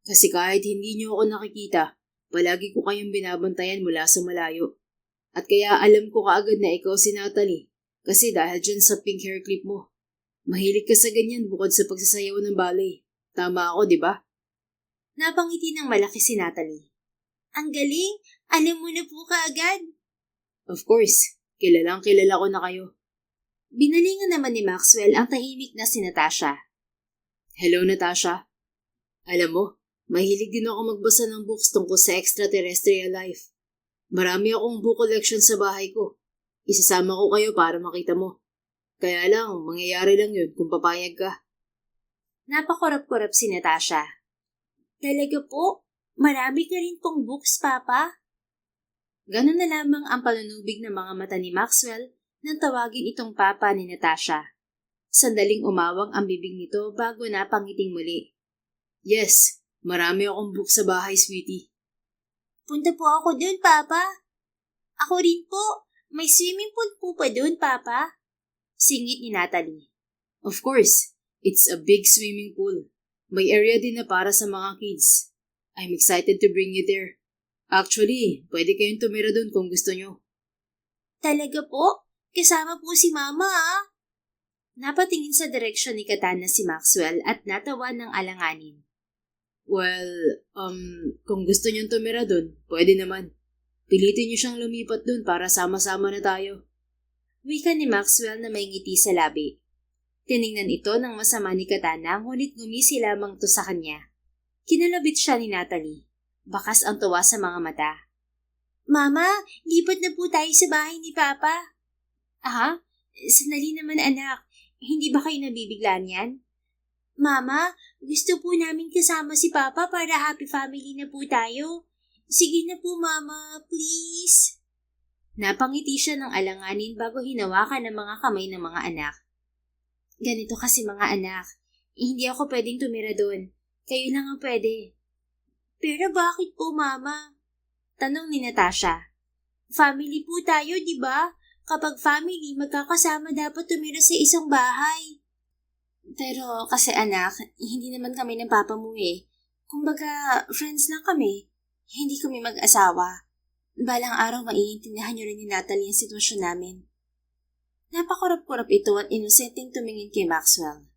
Kasi kahit hindi niyo ako nakikita, palagi ko kayong binabantayan mula sa malayo. At kaya alam ko kaagad na ikaw si Natalie, kasi dahil dyan sa pink hair clip mo. Mahilig ka sa ganyan bukod sa pagsasayaw ng ballet. Tama ako, di ba? Napangiti ng malaki si Natalie. Ang galing! Alam mo na po kaagad. Of course, kilalang kilala ko na kayo. Binalingan naman ni Maxwell ang tahimik na si Natasha. Hello, Natasha. Alam mo, mahilig din ako magbasa ng books tungkol sa extraterrestrial life. Marami akong book collection sa bahay ko. Isasama ko kayo para makita mo. Kaya lang, mangyayari lang yun kung papayag ka. Napakurap-kurap si Natasha. Talaga po? Marami ka rin pong books, Papa? Ganon na lamang ang panunubig ng mga mata ni Maxwell nang tawagin itong Papa ni Natasha. Sandaling umawang ang bibig nito bago napangiting muli. Yes, marami akong book sa bahay, sweetie. Punta po ako dun, Papa. Ako rin po. May swimming pool po pa dun, Papa? Singit ni Natalie. Of course, it's a big swimming pool. May area din na para sa mga kids. I'm excited to bring you there. Actually, pwede kayong tumira dun kung gusto nyo. Talaga po? Kasama po si Mama ah. Napatingin sa direksyon ni Katana si Maxwell at natawa ng alanganin. Well, kung gusto nyong tumira dun, pwede naman. Pilitin nyo siyang lumipat dun para sama-sama na tayo. Wika ni Maxwell na may ngiti sa labi. Tiningnan ito ng masama ni Katana ngunit ngumisi lamang to sa kanya. Kinalabit siya ni Natalie. Bakas ang tuwa sa mga mata. Mama, lipat na po tayo sa bahay ni Papa. Aha? Sandali naman anak. Hindi ba kayo nabibigla niyan? Mama, gusto po namin kasama si Papa para happy family na po tayo. Sige na po Mama, please. Napangiti siya ng alanganin bago hinawakan ng mga kamay ng mga anak. Ganito kasi mga anak, hindi ako pwedeng tumira doon. Kayo lang ang pwede. Pero bakit po, Mama? Tanong ni Natasha. Family po tayo, di ba? Kapag family, magkakasama dapat tumira sa isang bahay. Pero kasi anak, hindi naman kami ng papa mo eh. Kumbaga, friends lang kami. Hindi kami mag-asawa. Balang araw maiintindihan niyo rin ni Natalie ang sitwasyon namin. Napakurap-kurap ito at inosenteng tumingin kay Maxwell.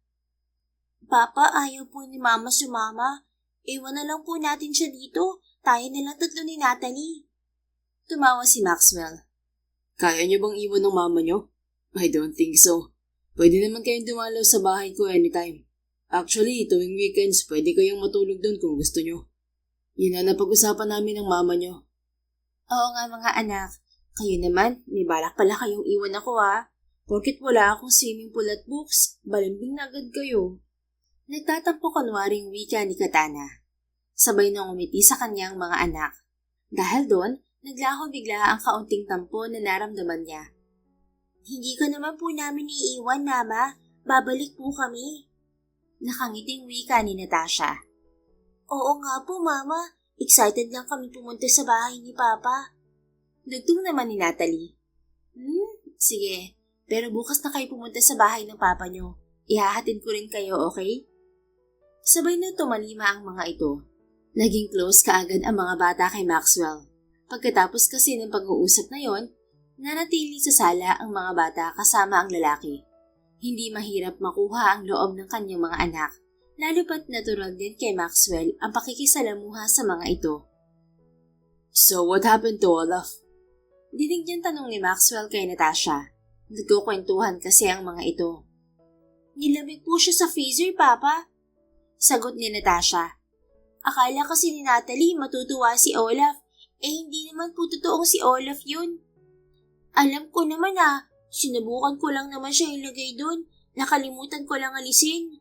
Papa, ayaw po ni Mama sumama. Iwan na lang po natin siya dito. Tayo na lang tatlo ni Natalie. Tumawa si Maxwell. Kaya niyo bang iwan ng mama niyo? I don't think so. Pwede naman kayong dumalaw sa bahay ko anytime. Actually, tuwing weekends, pwede kayong matulog doon kung gusto niyo. Yun na napag-usapan namin ng mama niyo. Oo nga mga anak. Kayo naman, may balak pala kayong iwan ako ha. Porkit wala akong swimming pool at books, balimbing na agad kayo. Nagtatampo kunwaring wika ni Katana. Sabay nang umiti sa kanyang mga anak. Dahil doon, naglaho bigla ang kaunting tampo na naramdaman niya. Hindi ka naman po namin iiwan, Mama. Babalik po kami. Nakangiting wika ni Natasha. Oo nga po, Mama. Excited lang kami pumunta sa bahay ni Papa. Dugtong naman ni Natalie. Sige. Pero bukas na kayo pumunta sa bahay ng Papa nyo. Ihahatid ko rin kayo, okay? Sabay na tumalima ang mga ito. Naging close kaagad ang mga bata kay Maxwell. Pagkatapos kasi ng pag-uusap na yon, nanatili sa sala ang mga bata kasama ang lalaki. Hindi mahirap makuha ang loob ng kanyang mga anak, lalo pat natural din kay Maxwell ang pakikisalamuha sa mga ito. So what happened to Olaf? Dinig niyang tanong ni Maxwell kay Natasha. Nagkukwentuhan kasi ang mga ito. Nilamig po siya sa freezer, Papa. Sagot ni Natasha. Akala kasi ni Natalie matutuwa si Olaf. Hindi naman po totoong si Olaf yun. Alam ko naman sinubukan ko lang naman siya ilagay doon. Nakalimutan ko lang alisin.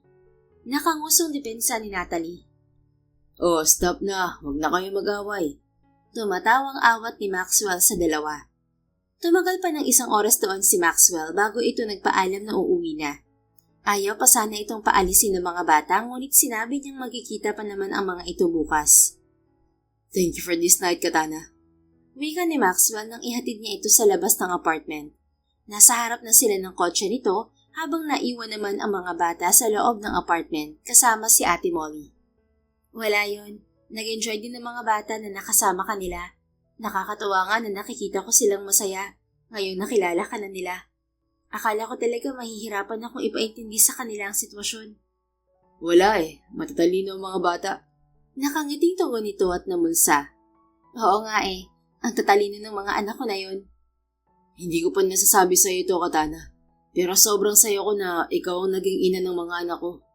Nakangusong depensa ni Natalie. Oh, stop na. Huwag na kayo mag-away. Tumatawang awat ni Maxwell sa dalawa. Tumagal pa ng 1 oras doon si Maxwell bago ito nagpaalam na uuwi na. Ayaw pa sana itong paalisin ng mga bata ngunit sinabi niyang magkikita pa naman ang mga ito bukas. Thank you for this night, Katana. Wika ni Maxwell nang ihatid niya ito sa labas ng apartment. Nasa harap na sila ng kotse nito habang naiwan naman ang mga bata sa loob ng apartment kasama si Ate Molly. Wala yon. Nag-enjoy din ng mga bata na nakasama kanila. Nakakatawa nga na nakikita ko silang masaya. Ngayon nakilala ka na nila. Akala ko talaga mahihirapan akong ipaintindi sa kanila ang sitwasyon. Wala matatalino ang mga bata. Nakangiting tugon nito at namulsa. Oo nga ang tatalino ng mga anak ko na yon. Hindi ko pa nasasabi sa iyo ito, Katana. Pero sobrang sayo ko na ikaw ang naging ina ng mga anak ko.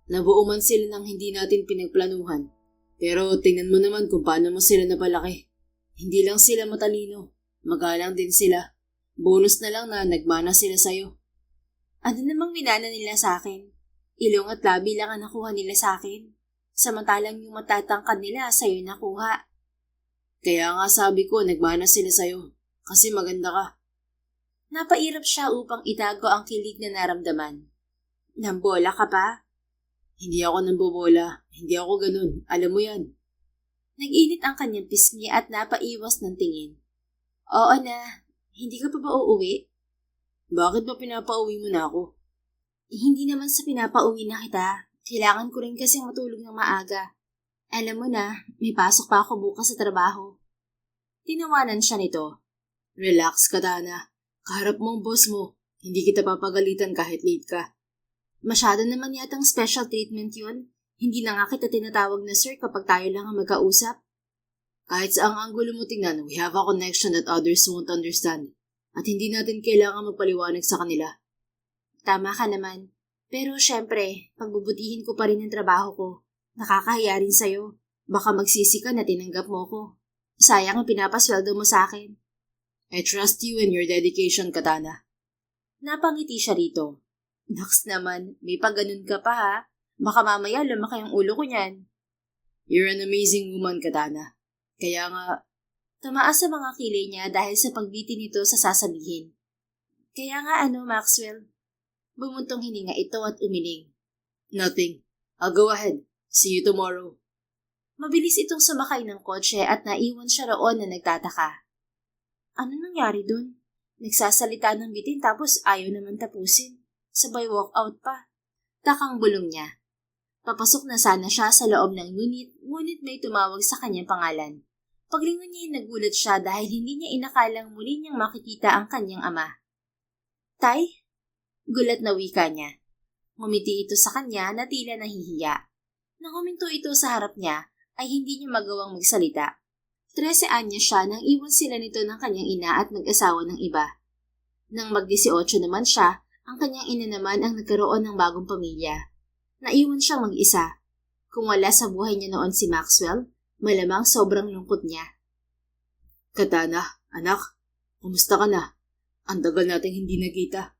Nabuo man sila ng hindi natin pinagplanuhan. Pero tingnan mo naman kung paano mo sila napalaki. Hindi lang sila matalino. Magalang din sila. Bonus na lang na nagmana sila sa'yo. Ano namang minana nila sa akin? Ilong at labi lang ang nakuha nila sa akin. Samantalang yung matatangkad nila sa'yo nakuha. Kaya nga sabi ko nagmana sila sa'yo. Kasi maganda ka. Napairap siya upang itago ang kilig na naramdaman. Nambola ka pa? Hindi ako nambobola. Hindi ako ganun. Alam mo yan. Nag-init ang kanyang pisngi at napaiwas ng tingin. Oo na. Hindi ka pa ba uuwi? Bakit ba pinapauwi mo na ako? Hindi naman sa pinapauwi na kita. Kailangan ko rin kasing matulog ng maaga. Alam mo na, may pasok pa ako bukas sa trabaho. Tinawanan siya nito. Relax, Katana. Kaharap mo ang boss mo. Hindi kita papagalitan kahit late ka. Masyado naman yatang special treatment yun. Hindi na nga kita tinatawag na sir kapag tayo lang ang magkausap. Kahit sa ang anggulo mo tingnan, we have a connection that others won't understand. At hindi natin kailangan magpaliwanag sa kanila. Tama ka naman. Pero syempre, pagbubutihin ko pa rin ang trabaho ko. Nakakahiya rin sa'yo. Baka magsisi ka na tinanggap mo ko. Sayang ang pinapasweldo mo sa akin. I trust you and your dedication, Katana. Napangiti siya rito. Naks naman, may pagganon ka pa ha. Baka mamaya lumaki ang ulo ko niyan. You're an amazing woman, Katana. Kaya nga, tumaas sa mga kilay niya dahil sa pagbiti nito sa sasabihin. Kaya nga Maxwell? Bumuntong hininga ito at umiling. Nothing. I'll go ahead. See you tomorrow. Mabilis itong sumakay ng kotse at naiwan siya roon na nagtataka. Ano nangyari dun? Nagsasalita ng bitin tapos ayaw naman tapusin. Sabay walk out pa. Takang bulong niya. Papasok na sana siya sa loob ng unit, ngunit may tumawag sa kanyang pangalan. Paglingon niya nagulat siya dahil hindi niya inakalang muli niyang makikita ang kanyang ama. Tay? Gulat na wika niya. Ngumiti ito sa kanya na tila nahihiya. Nang huminto ito sa harap niya, ay hindi niya magawang magsalita. 13 anyos siya nang iwan sila nito ng kanyang ina at nag-asawa ng iba. Nang mag-18 naman siya, ang kanyang ina naman ang nagkaroon ng bagong pamilya. Naiwan siyang mag-isa. Kung wala sa buhay niya noon si Maxwell, malamang sobrang lungkot niya. Katana, anak, kumusta ka na? Ang tagal nating hindi nagkita.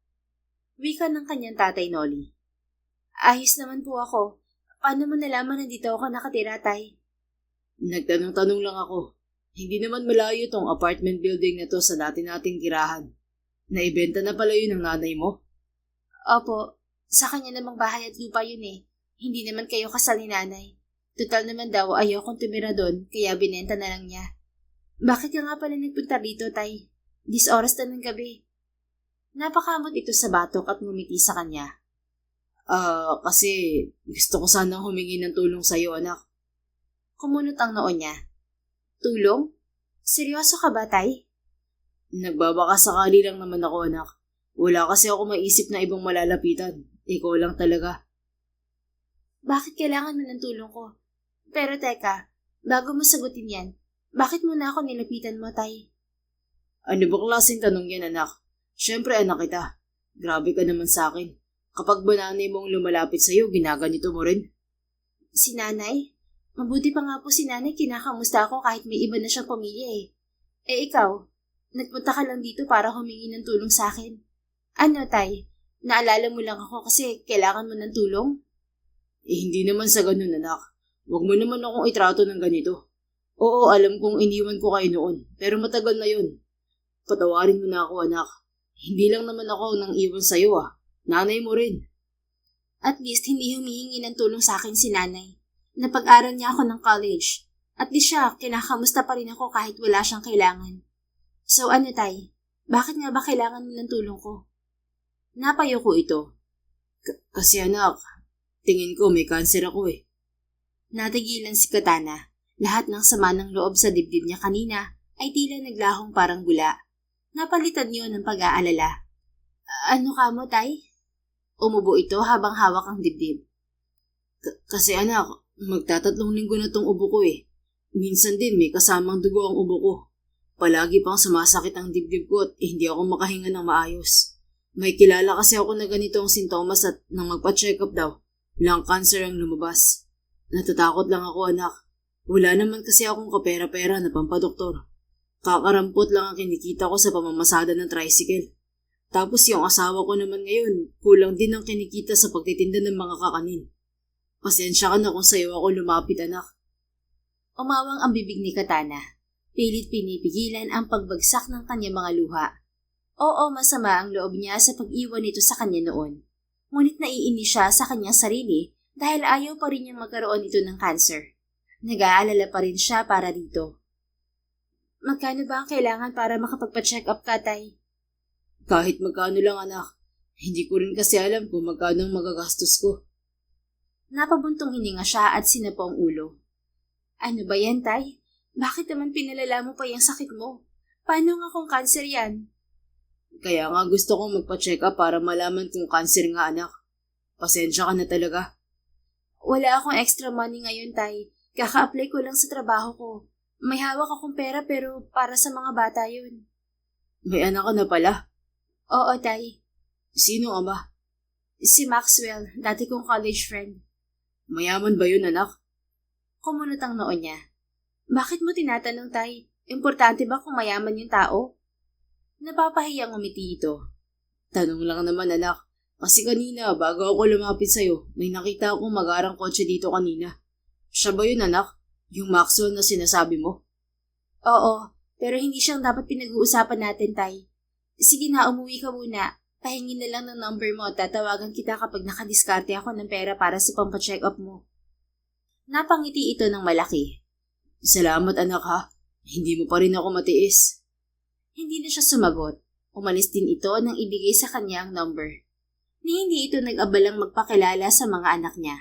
Wika ng kanyang tatay Nolly. Ayos naman po ako. Paano mo nalaman na dito ako nakatira, tay? Nagtanong-tanong lang ako. Hindi naman malayo tong apartment building na to sa dati nating tirahan. Naibenta na pala yun ng nanay mo? Opo, sa kanya namang bahay at lupa yun eh. Hindi naman kayo kasal ni nanay. Total naman daw ayaw kong tumira doon, kaya binenta na lang niya. Bakit ka nga pala nagpunta dito, tay? 10 oras na ng gabi. Napakamot ito sa batok at ngumiti sa kanya. Kasi gusto ko sanang humingi ng tulong sa'yo, anak. Kumunot ang noo niya. Tulong? Seryoso ka ba, tay? Nagbabaka sakali lang naman ako, anak. Wala kasi ako maisip na ibang malalapitan. Ikaw lang talaga. Bakit kailangan mo ng tulong ko? Pero teka, bago mo sagutin yan, bakit mo na ako nilapitan mo, tay? Ano ba klaseng tanong yan, anak? Siyempre, anak kita. Grabe ka naman sa akin. Kapag ba nanay mong lumalapit sa'yo, ginaganito mo rin? Si nanay? Mabuti pa nga po si nanay, kinakamusta ako kahit may iba na siyang pamilya eh. Eh ikaw, nagpunta ka lang dito para humingi ng tulong sa akin. Ano, tay? Naalala mo lang ako kasi kailangan mo ng tulong? Hindi naman sa ganun, anak. Huwag mo naman akong itrato ng ganito. Oo, alam kong iniwan ko kayo noon, pero matagal na yun. Patawarin mo na ako, anak. Hindi lang naman ako nang iwan sa'yo, Nanay mo rin. At least hindi humihingi ng tulong sa akin si nanay. Napag-aral niya ako ng college. At least siya, kinakamusta pa rin ako kahit wala siyang kailangan. So ano, tay? Bakit nga ba kailangan mo ng tulong ko? Napayo ko ito. Kasi anak, tingin ko may cancer ako eh. Natigilan si Katana. Lahat ng sama ng loob sa dibdib niya kanina ay tila naglahong parang bula. Napalitan niyo ng pag-aalala. Ano ka mo, tay? Umubo ito habang hawak ang dibdib. Kasi anak, magtatatlong linggo na tong ubo ko eh. Minsan din may kasamang dugo ang ubo ko. Palagi pang sumasakit ang dibdib ko at hindi ako makahinga ng maayos. May kilala kasi ako na ganito ang sintomas at nang magpa-check up daw, lung cancer ang lumabas. Natatakot lang ako, anak. Wala naman kasi akong kapera-pera na pampadoktor. Kakarampot lang ang kinikita ko sa pamamasada ng tricycle. Tapos yung asawa ko naman ngayon, kulang din ang kinikita sa pagtitinda ng mga kakanin. Pasensya ka na kung sa'yo ako lumapit, anak. Umawang ang bibig ni Katana. Pilit pinipigilan ang pagbagsak ng kanyang mga luha. Oo, masama ang loob niya sa pag-iwan nito sa kanya noon. Ngunit naiinis siya sa kanyang sarili dahil ayaw pa rin niyang magkaroon ito ng cancer. Nag-aalala pa rin siya para dito. Magkano ba ang kailangan para makapagpa-check up ka, tay? Kahit magkano lang, anak. Hindi ko rin kasi alam kung magkano ang magagastos ko. Napabuntong hininga siya at sinapo ang ulo. Ano ba yan, tay? Bakit naman pinalala mo pa yung sakit mo? Paano nga kung cancer yan? Kaya nga gusto kong magpa-check up para malaman kung cancer nga, anak. Pasensya ka na talaga. Wala akong extra money ngayon, tay. Kaka-apply ko lang sa trabaho ko. May hawak akong pera pero para sa mga bata yun. May anak ka na pala? Oo, tay. Sino ama? Si Maxwell, dati kong college friend. Mayaman ba yun, anak? Kumunot ang noo niya. Bakit mo tinatanong, tay? Importante ba kung mayaman yung tao? Napapahiyang umiti ito. Tanong lang naman, anak. Kasi kanina, bago ako lumapit sa'yo, may nakita akong magarang kotse dito kanina. Siya ba yun, anak? Yung Maxwell na sinasabi mo? Oo, pero hindi siyang dapat pinag-uusapan natin, tay. Sige na, umuwi ka muna. Pahingin na lang ng number mo at tatawagan kita kapag nakadiskarte ako ng pera para sa pampa-check up mo. Napangiti ito ng malaki. Salamat, anak, ha? Hindi mo pa rin ako matiis. Hindi na siya sumagot. Umalis din ito nang ibigay sa kanya ang number. Ni hindi ito nag-abalang magpakilala sa mga anak niya.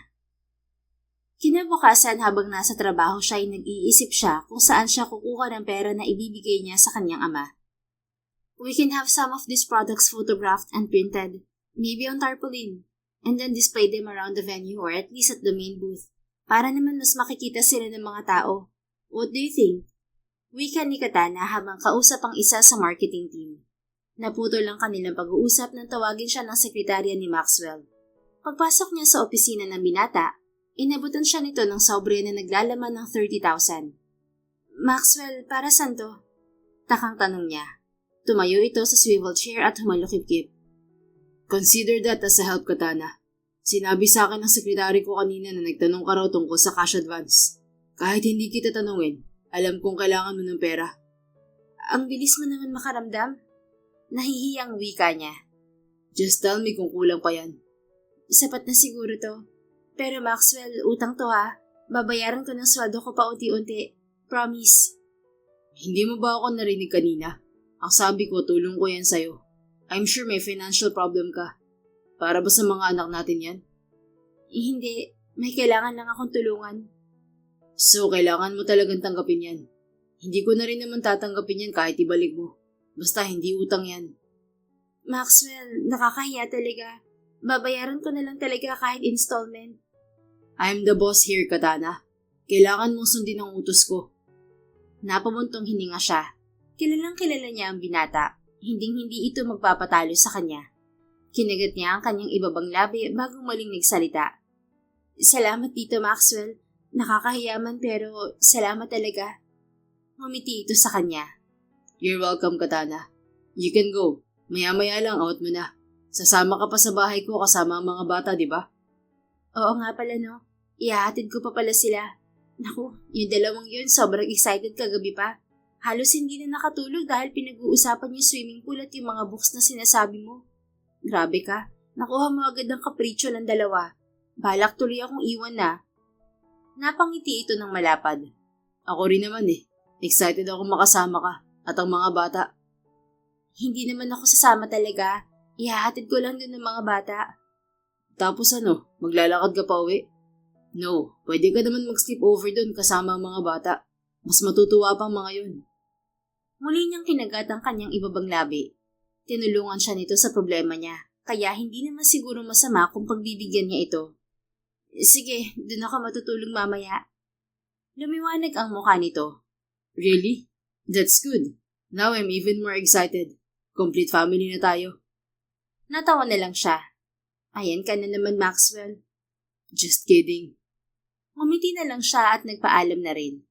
Kinabukasan habang nasa trabaho siya ay nag-iisip siya kung saan siya kukuha ng pera na ibibigay niya sa kanyang ama. We can have some of these products photographed and printed, maybe on tarpaulin, and then display them around the venue or at least at the main booth para naman mas makikita sila ng mga tao. What do you think? Wika ni Katana habang kausap ang isa sa marketing team. Naputol lang kanilang pag-uusap nang tawagin siya ng sekretarya ni Maxwell. Pagpasok niya sa opisina ng binata, inabutan siya nito ng sobre na naglalaman ng 30,000. Maxwell, para saan to? Takang tanong niya. Tumayo ito sa swivel chair at humalukip-kip. Consider that as a help, Katana. Sinabi sa akin ng sekretary ko kanina na nagtanong ka raw tungkol sa cash advance. Kahit hindi kita tanungin, alam kong kailangan mo ng pera. Ang bilis mo naman makaramdam. Nahihiyang wika niya. Just tell me kung kulang pa yan. Sapat na siguro to. Pero Maxwell, utang to ha. Babayaran ko ng sweldo ko pa unti-unti. Promise. Hindi mo ba ako narinig kanina? Ang sabi ko, tulong ko yan sa'yo. I'm sure may financial problem ka. Para ba sa mga anak natin yan? Hindi. May kailangan lang akong tulungan. So, kailangan mo talagang tanggapin yan. Hindi ko na rin naman tatanggapin yan kahit ibalik mo. Basta hindi utang yan. Maxwell, nakakahiya talaga. Babayaran ko na lang talaga kahit installment. I'm the boss here, Katana. Kailangan mong sundin ang utos ko. Napabuntong hininga siya. Kilalang kilala niya ang binata. Hinding-hindi ito magpapatalo sa kanya. Kinagat niya ang kanyang ibabang labi bago muling nagsalita. Salamat dito, Maxwell. Nakakahiyaman pero salamat talaga. Ngumiti ito sa kanya. You're welcome, Katana. You can go. Maya-maya lang out mo na. Sasama ka pa sa bahay ko kasama ang mga bata, di ba? Oo nga pala, no? Ihahatid ko pa pala sila. Naku, yung dalawang yun sobrang excited kagabi pa. Halos hindi na nakatulog dahil pinag-uusapan yung swimming pool at yung mga books na sinasabi mo. Grabe ka, nakuha mo agad ang kapritsyo ng dalawa. Balak tuloy akong iwan na. Napangiti ito ng malapad. Ako rin naman eh. Excited ako makasama ka at ang mga bata. Hindi naman ako sasama talaga. Ihahatid ko lang dun ng mga bata. Tapos ano, maglalakad ka pa uwi? No, pwede ka naman mag-sleep over dun kasama ang mga bata. Mas matutuwa pang mga yun. Muli niyang kinagat ang kanyang ibabang labi. Tinulungan siya nito sa problema niya, kaya hindi naman siguro masama kung pagbibigyan niya ito. Sige, dun ako matutulog mamaya. Lumiwanag ang mukha nito. Really? That's good. Now I'm even more excited. Complete family na tayo. Natawa na lang siya. Ayan ka na naman, Maxwell. Just kidding. Ngumiti na lang siya at nagpaalam na rin.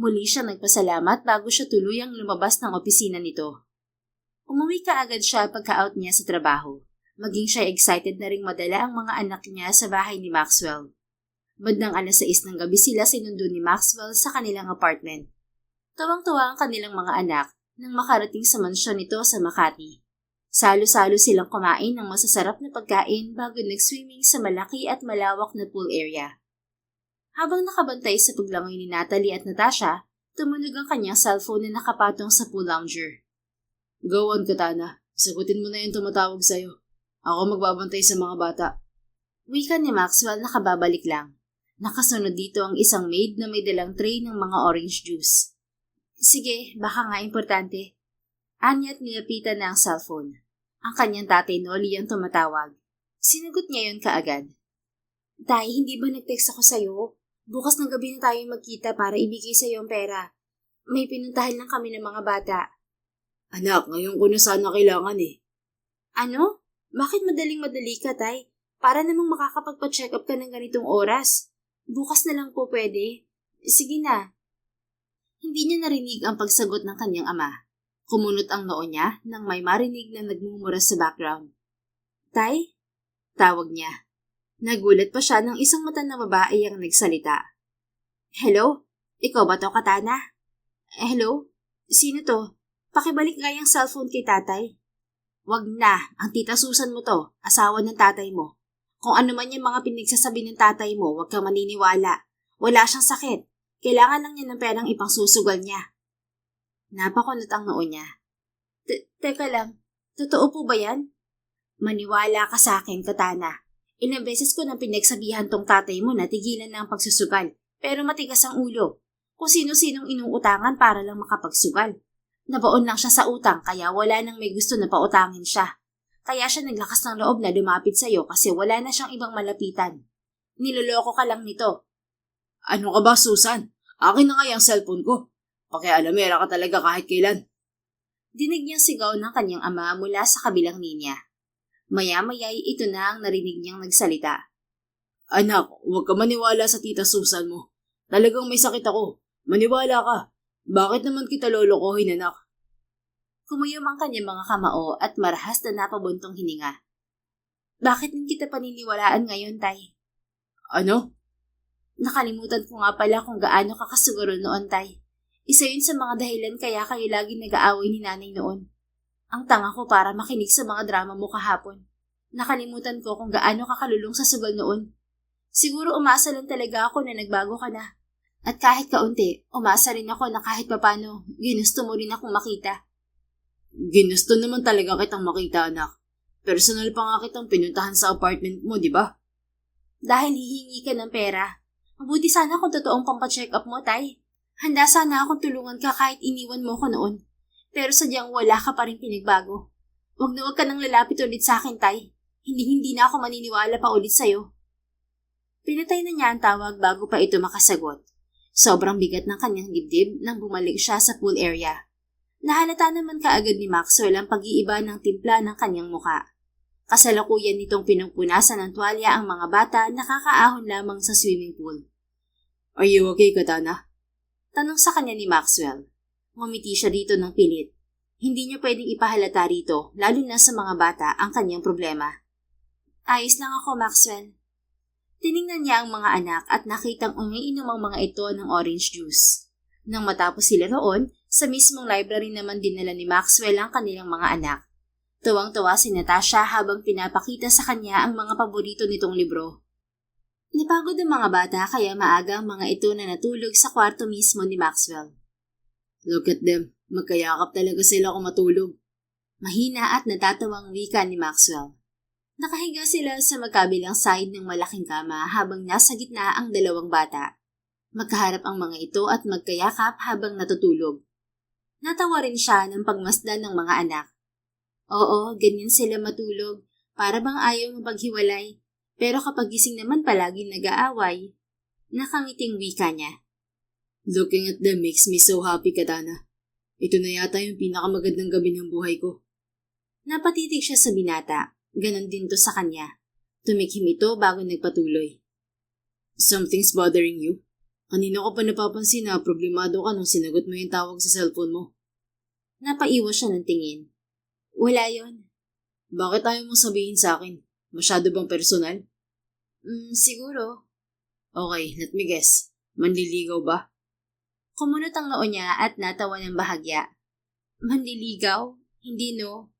Muli siya nagpasalamat bago siya tuluyang lumabas ng opisina nito. Umuwi ka agad siya pagka-out niya sa trabaho. Maging siya excited na ring madala ang mga anak niya sa bahay ni Maxwell. Bandang 6:00 ng gabi sila sinundo ni Maxwell sa kanilang apartment. Tawang-tuwa ang kanilang mga anak nang makarating sa mansyon nito sa Makati. Salo-salo silang kumain ng masasarap na pagkain bago nag-swimming sa malaki at malawak na pool area. Habang nakabantay sa paglangoy ni Natalie at Natasha, tumunog ang kanyang cellphone na nakapatong sa pool lounger. Go on, Katana. Sagutin mo na yung tumatawag sa'yo. Ako magbabantay sa mga bata. Wika ni Maxwell nakababalik lang. Nakasunod dito ang isang maid na may dalang tray ng mga orange juice. Sige, baka nga importante. Anya at nilapitan na ang cellphone. Ang kanyang tatay Noli ang tumatawag. Sinagot niya yun kaagad. Tay, hindi ba nag-text ako sa'yo? Bukas ng gabi na tayo magkita para ibigay sa'yo ang pera. May pinuntahan lang kami ng mga bata. Anak, ngayon ko na sana kailangan eh. Ano? Bakit madaling-madali ka, Tay? Para namang makakapagpa-check up ka ng ganitong oras. Bukas na lang po pwede. Sige na. Hindi niya narinig ang pagsagot ng kanyang ama. Kumunot ang noo niya nang may marinig na nagmumura sa background. Tay? Tawag niya. Nagulat pa siya nang isang mata na babae ang nagsalita. Hello? Ikaw ba to, Katana? Hello? Sino to? Pakibalik nga yung cellphone kay tatay. Wag na, ang tita Susan mo to, asawa ng tatay mo. Kung ano man yung mga pinagsasabi ng tatay mo, wag kang maniniwala. Wala siyang sakit. Kailangan lang niya ng perang ipangsusugal niya. Napakunot ang noo niya. Teka lang, totoo po ba yan? Maniwala ka sa akin, Katana. Ilang beses ko nang pinagsabihan tong tatay mo na tigilan na ang pagsusugal, pero matigas ang ulo. Kung sino-sinong inuutangan para lang makapagsugal. Nabaon lang siya sa utang kaya wala nang may gusto na pautangin siya. Kaya siya naglakas ng loob na lumapit sa'yo kasi wala na siyang ibang malapitan. Niloloko ka lang nito. Ano ka ba, Susan? Akin na nga yung cellphone ko. Pakialamera ka talaga kahit kailan. Dinig niyang sigaw ng kanyang ama mula sa kabilang linya. Maya-maya'y ito na ang narinig niyang nagsalita. Anak, huwag ka maniwala sa tita Susan mo. Talagang may sakit ako. Maniwala ka. Bakit naman kita lolokohin, anak? Kumuyom ang kanyang mga kamao at marahas na napabuntong hininga. Bakit hindi kita paniniwalaan ngayon, Tay? Ano? Nakalimutan ko nga pala kung gaano ka kasuguro noon, Tay. Isa yun sa mga dahilan kaya kayo laging nag-aaway ni nanay noon. Ang tanga ko para makinig sa mga drama mo kahapon. Nakalimutan ko kung gaano ka kalulong sa sugal noon. Siguro umasa lang talaga ako na nagbago ka na. At kahit kaunti, umasa rin ako na kahit papano, ginusto mo rin akong makita. Ginusto naman talaga kitang makita, anak. Personal pa nga kitang pinuntahan sa apartment mo, di ba? Dahil hihingi ka ng pera. Mabuti sana kung totoong pampacheck up mo, Tay. Handa sana akong tulungan ka kahit iniwan mo ko noon. Pero sadyang wala ka pa rin pinagbago. Huwag na huwag ka nang lalapit ulit sa akin, Tay. Hindi na ako maniniwala pa ulit sa'yo. Pinatay na niya ang tawag bago pa ito makasagot. Sobrang bigat ng kanyang dibdib nang bumalik siya sa pool area. Nahalata naman kaagad ni Maxwell ang pag-iiba ng timpla ng kanyang muka. Kasalukuyan nitong pinagpunasan ng tuwalya ang mga bata na kakaahon lamang sa swimming pool. Are you okay, Katana? Tanong sa kanya ni Maxwell. Ngumiti siya dito ng pilit. Hindi niya pwedeng ipahalata rito, lalo na sa mga bata, ang kanyang problema. Ayos lang ako, Maxwell. Tiningnan niya ang mga anak at nakitang umiinom ang mga ito ng orange juice. Nang matapos sila roon, sa mismong library naman dinala ni Maxwell ang kanilang mga anak. Tuwang-tuwa si Natasha habang pinapakita sa kanya ang mga paborito nitong libro. Napagod ang mga bata kaya maaga ang mga ito na natulog sa kwarto mismo ni Maxwell. Look at them. Magkayakap talaga sila kung matulog. Mahina at natatawang wika ni Maxwell. Nakahiga sila sa magkabilang side ng malaking kama habang nasa gitna ang dalawang bata. Magkaharap ang mga ito at magkayakap habang natutulog. Natawa rin siya ng pagmasdan ng mga anak. Oo, ganyan sila matulog. Para bang ayaw mapaghiwalay. Pero kapag gising naman palaging nag-aaway. Nakangiting wika niya. Looking at them makes me so happy, Katana. Ito na yata yung pinakamagandang gabi ng buhay ko. Napatitig siya sa binata. Ganon din to sa kanya. Tumikhim ito bago nagpatuloy. Something's bothering you? Kanina ko pa napapansin na problemado ka nung sinagot mo yung tawag sa cellphone mo. Napaiwas siya ng tingin. Wala yon. Bakit ayaw mong sabihin sa akin? Masyado bang personal? Siguro. Okay, let me guess. Manliligaw ba? Kumunot ang noo niya at natawa ng bahagya. Manliligaw? Hindi no.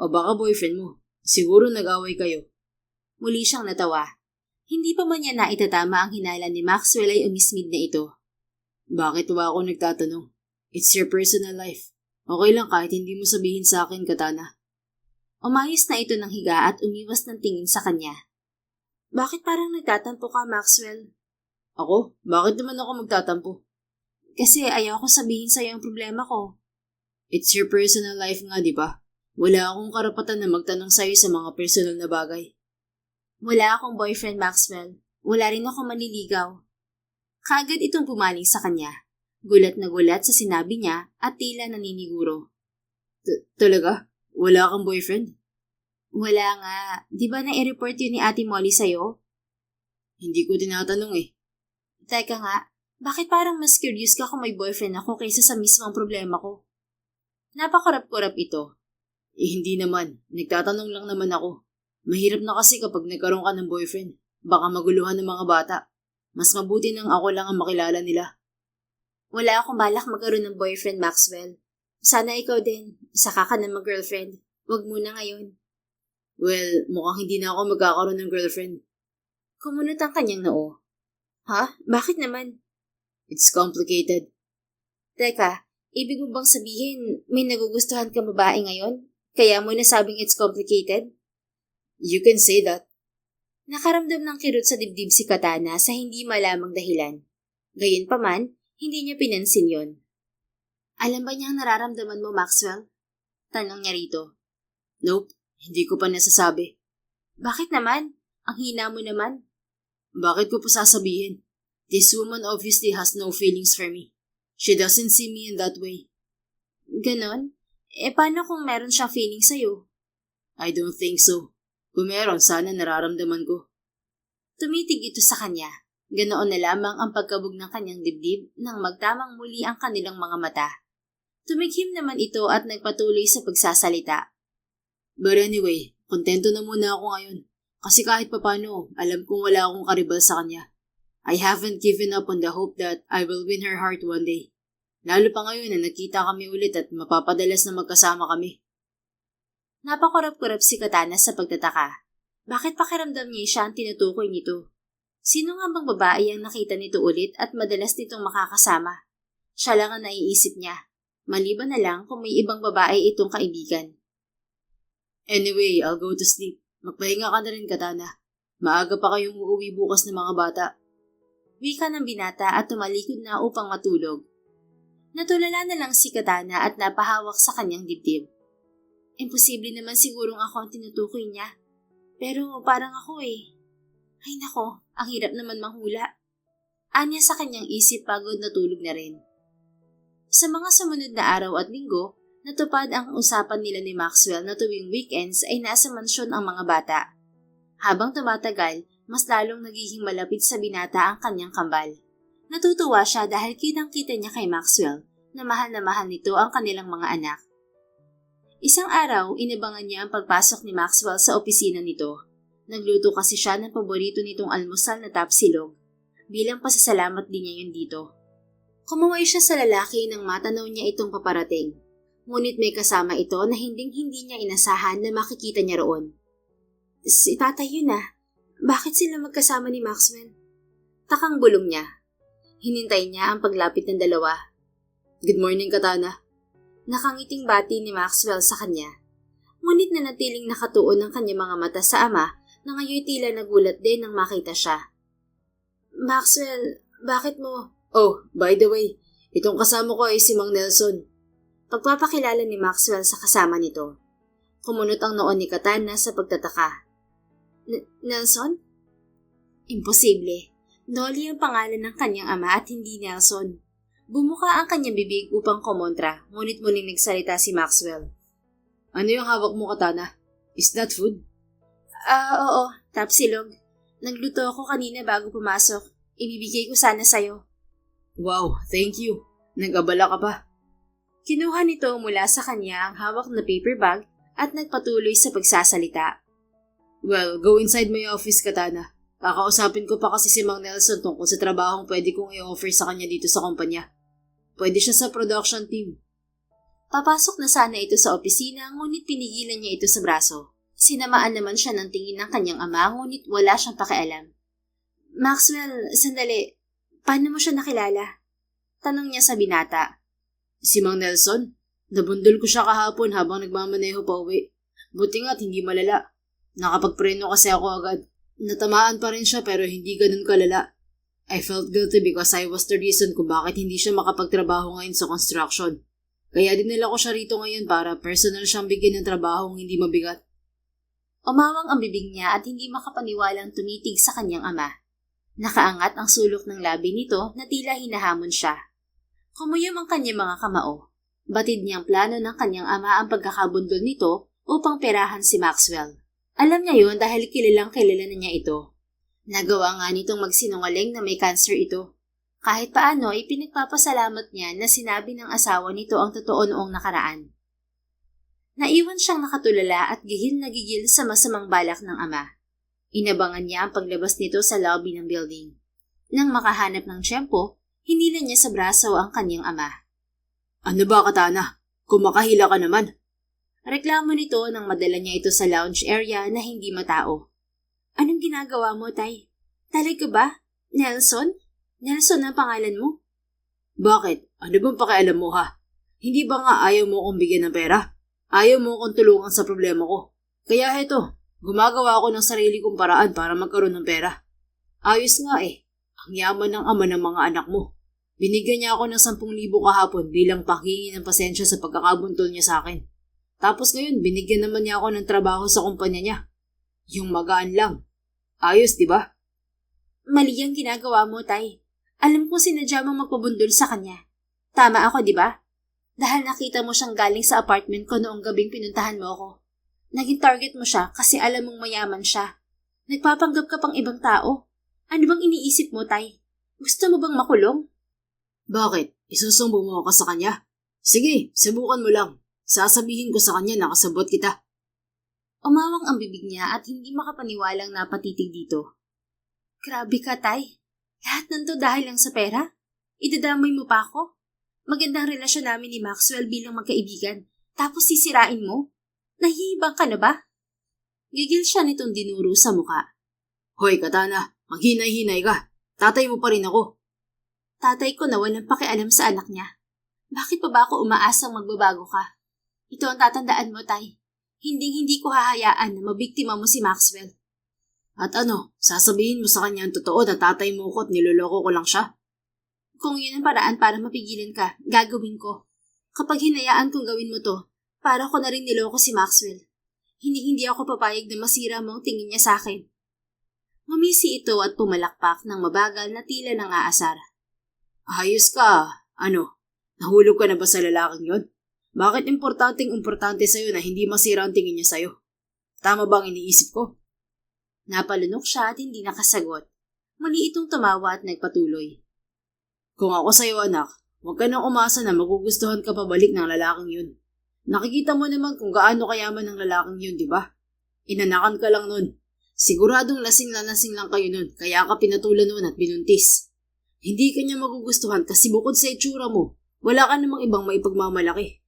O baka boyfriend mo. Siguro nag-away kayo. Muli siyang natawa. Hindi pa man niya naitatama ang hinala ni Maxwell ay umismid na ito. Bakit ba ako nagtatanong? It's your personal life. Okay lang kahit hindi mo sabihin sa akin, Katana. Umayos na ito ng higa at umiwas ng tingin sa kanya. Bakit parang nagtatampo ka, Maxwell? Ako? Bakit naman ako magtatampo? Kasi ayaw ko sabihin sa'yo ang problema ko. It's your personal life nga, di ba? Wala akong karapatan na magtanong sa'yo sa mga personal na bagay. Wala akong boyfriend, Maxwell. Wala rin ako manliligaw. Kaagad itong pumaling sa kanya. Gulat na gulat sa sinabi niya at tila naniniguro. Talaga? Wala kang boyfriend? Wala nga. Di ba na-report yun ni Ate Molly sa'yo? Hindi ko tinatanong eh. Teka nga, bakit parang mas curious ka kung may boyfriend ako kaysa sa mismong problema ko? Napakurap-kurap ito. Hindi naman. Nagtatanong lang naman ako. Mahirap na kasi kapag nagkaroon ka ng boyfriend. Baka maguluhan ng mga bata. Mas mabuti nang ako lang ang makilala nila. Wala akong balak magkaroon ng boyfriend, Maxwell. Sana ikaw din. Saka ka na mag-girlfriend. Huwag muna ngayon. Well, mukhang hindi na ako magkakaroon ng girlfriend. Kumunot ang kanyang noo. Ha? Bakit naman? It's complicated. Teka, ibig mo bang sabihin may nagugustuhan kang babae ngayon? Kaya mo nasabing it's complicated? You can say that. Nakaramdam ng kirot sa dibdib si Katana sa hindi malamang dahilan. Gayunpaman, hindi niya pinansin yon. Alam ba niya ang nararamdaman mo, Maxwell? Tanong niya rito. Nope, Hindi ko pa nasasabi. Bakit naman? Ang hina mo naman. Bakit ko pa sasabihin? This woman obviously has no feelings for me. She doesn't see me in that way. Ganon? Paano kung meron siya feeling sa'yo? I don't think so. Kung meron, sana nararamdaman ko. Tumitig ito sa kanya. Ganoon na lamang ang pagkabog ng kanyang dibdib nang magtamang muli ang kanilang mga mata. Tumighim naman ito at nagpatuloy sa pagsasalita. But anyway, kontento na muna ako ngayon. Kasi kahit papano, alam kong wala akong karibal sa kanya. I haven't given up on the hope that I will win her heart one day. Lalo pa ngayon na nagkita kami ulit at mapapadalas na magkasama kami. Napakurap-kurap si Katana sa pagtataka. Bakit pakiramdam niya siya ang tinutukoy nito? Sino nga bang babae ang nakita nito ulit at madalas nitong makakasama? Siya lang ang naiisip niya. Maliban na lang kung may ibang babae itong kaibigan. Anyway, I'll go to sleep. Magpahinga ka na rin, Katana. Maaga pa kayong uuwi bukas ng mga bata. Wika ng binata at tumalikod na upang matulog. Natulala na lang si Katana at napahawak sa kanyang dibdib. Imposible naman sigurong ako ang tinutukoy niya. Pero parang ako eh. Ay nako, ang hirap naman manghula. Anya sa kanyang isip pagod na tulog na rin. Sa mga sumunod na araw at linggo, natupad ang usapan nila ni Maxwell na tuwing weekends ay nasa mansyon ang mga bata. Habang tumatagal, mas lalong nagiging malapit sa binata ang kanyang kambal. Natutuwa siya dahil kitang-kita niya kay Maxwell na mahal nito ang kanilang mga anak. Isang araw, inabangan niya ang pagpasok ni Maxwell sa opisina nito. Nagluto kasi siya ng paborito nitong almusal na tapsilog. Bilang pasasalamat din niya yun dito. Kumuway siya sa lalaki nang matanaw niya itong paparating. Ngunit may kasama ito na hindi niya inasahan na makikita niya roon. Si tatay yun ah. Bakit sila magkasama ni Maxwell? Takang bulong niya. Hinintay niya ang paglapit ng dalawa. Good morning, Katana. Nakangiting bati ni Maxwell sa kanya. Ngunit nanatiling nakatuon ang kanyang mga mata sa ama na ngayon tila nagulat din nang makita siya. Maxwell, bakit mo? Oh, by the way, itong kasama ko ay si Mang Nelson. Pagpapakilala ni Maxwell sa kasama nito. Kumunot ang noon ni Katana sa pagtataka. Nelson? Imposible. Dolly ang pangalan ng kanyang ama at hindi Nelson. Bumuka ang kanyang bibig upang kumontra, ngunit muling nagsalita si Maxwell. Ano yung hawak mo, Katana? Is that food? Oo, tapsilog. Nagluto ako kanina bago pumasok. Ibibigay ko sana sa'yo. Wow, thank you. Nag-abala ka pa. Kinuha nito mula sa kanya ang hawak na paper bag at nagpatuloy sa pagsasalita. Well, go inside my office, Katana. Kakausapin ko pa kasi si Mang Nelson tungkol sa trabahong pwede kong i-offer sa kanya dito sa kumpanya. Pwede siya sa production team. Papasok na sana ito sa opisina ngunit pinigilan niya ito sa braso. Sinamaan naman siya ng tingin ng kanyang ama ngunit wala siyang pakialam. Maxwell, sandali. Paano mo siya nakilala? Tanong niya sa binata. Si Mang Nelson? Nabundol ko siya kahapon habang nagmamaneho pa uwi. Buti nga't hindi malala. Nakapagpreno kasi ako agad. Natamaan pa rin siya pero hindi ganun kalala. I felt guilty because I was the reason kung bakit hindi siya makapagtrabaho ngayon sa construction. Kaya dinala ko siya rito ngayon para personal siyang bigyan ng trabahong hindi mabigat. Umawang ang bibig niya at hindi makapaniwalang tumitig sa kanyang ama. Nakaangat ang sulok ng labi nito na tila hinahamon siya. Kumuyom ang kanyang mga kamao. Batid niyang plano ng kanyang ama ang pagkakabundol nito upang perahan si Maxwell. Alam niya yun dahil kilalang kilala na niya ito. Nagawa nga nitong magsinungaling na may cancer ito. Kahit paano ay pinagpapasalamat niya na sinabi ng asawa nito ang totoo noong nakaraan. Naiwan siyang nakatulala at gigil na gigil sa masamang balak ng ama. Inabangan niya ang paglabas nito sa lobby ng building. Nang makahanap ng tiyempo, hinila niya sa braso ang kanyang ama. Ano ba, Katana? Kumakahila ka naman. Reklamo nito nang madala niya ito sa lounge area na hindi matao. Anong ginagawa mo, Tay? Talaga ba? Nelson? Nelson ang pangalan mo? Bakit? Ano bang pakialam mo ha? Hindi ba nga ayaw mo kong bigyan ng pera? Ayaw mo kong tulungan sa problema ko. Kaya heto, gumagawa ako ng sarili kong paraan para magkaroon ng pera. Ayos nga eh. Ang yaman ng ama ng mga anak mo. Binigyan niya ako ng 10,000 kahapon bilang panghingi ng pasensya sa pagkakabuntol niya sa akin. Tapos ngayon, binigyan naman niya ako ng trabaho sa kumpanya niya. Yung magaan lang. Ayos, di ba? Mali ang ginagawa mo, Tay. Alam kong sinadya mong magpabundol sa kanya. Tama ako, di ba? Dahil nakita mo siyang galing sa apartment ko noong gabing pinuntahan mo ako. Naging target mo siya kasi alam mong mayaman siya. Nagpapanggap ka pang ibang tao. Ano bang iniisip mo, Tay? Gusto mo bang makulong? Bakit? Isusumbo mo ako sa kanya? Sige, subukan mo lang. Sasabihin ko sa kanya na kasabot kita. Umawang ang bibig niya at hindi makapaniwalang napatitig dito. Grabe ka, Tay. Lahat nanto dahil lang sa pera? Idadamay mo pa ako? Magandang relasyon namin ni Maxwell bilang magkaibigan. Tapos sisirain mo? Nahihibang ka na ba? Gigil siya nitong dinuro sa muka. Hoy, Katana, maghinay-hinay ka. Tatay mo pa rin ako. Tatay ko na walang pakialam sa anak niya. Bakit pa ba ako umaasang magbabago ka? Ito ang tatandaan mo, Tay. Hindi ko hahayaan na mabiktima mo si Maxwell. At ano, sasabihin mo sa kanya ang totoo na tatay mo ko at niloloko ko lang siya? Kung yun ang paraan para mapigilan ka, gagawin ko. Kapag hinayaan kong gawin mo to, para ko na rin niloko si Maxwell. Hindi ako papayag na masira mo ang tingin niya sa akin. Ngumisi ito at pumalakpak ng mabagal na tila ng aasar. Ayos ka. Ano, nahulog ka na ba sa lalaking yun? Bakit importante sa'yo na hindi masira ang tingin niya sa'yo? Tama ba ang iniisip ko? Napalunok siya at hindi nakasagot. Muli itong tumawa at nagpatuloy. Kung ako sa'yo, anak, huwag ka nang umasa na magugustuhan ka pabalik ng lalaking yun. Nakikita mo naman kung gaano kayaman ng lalaking yun, di ba? Inanakan ka lang nun. Siguradong lasing lang kayo nun, kaya ka pinatulan nun at binuntis. Hindi ka niya magugustuhan kasi bukod sa itsura mo, wala ka namang ibang maipagmamalaki.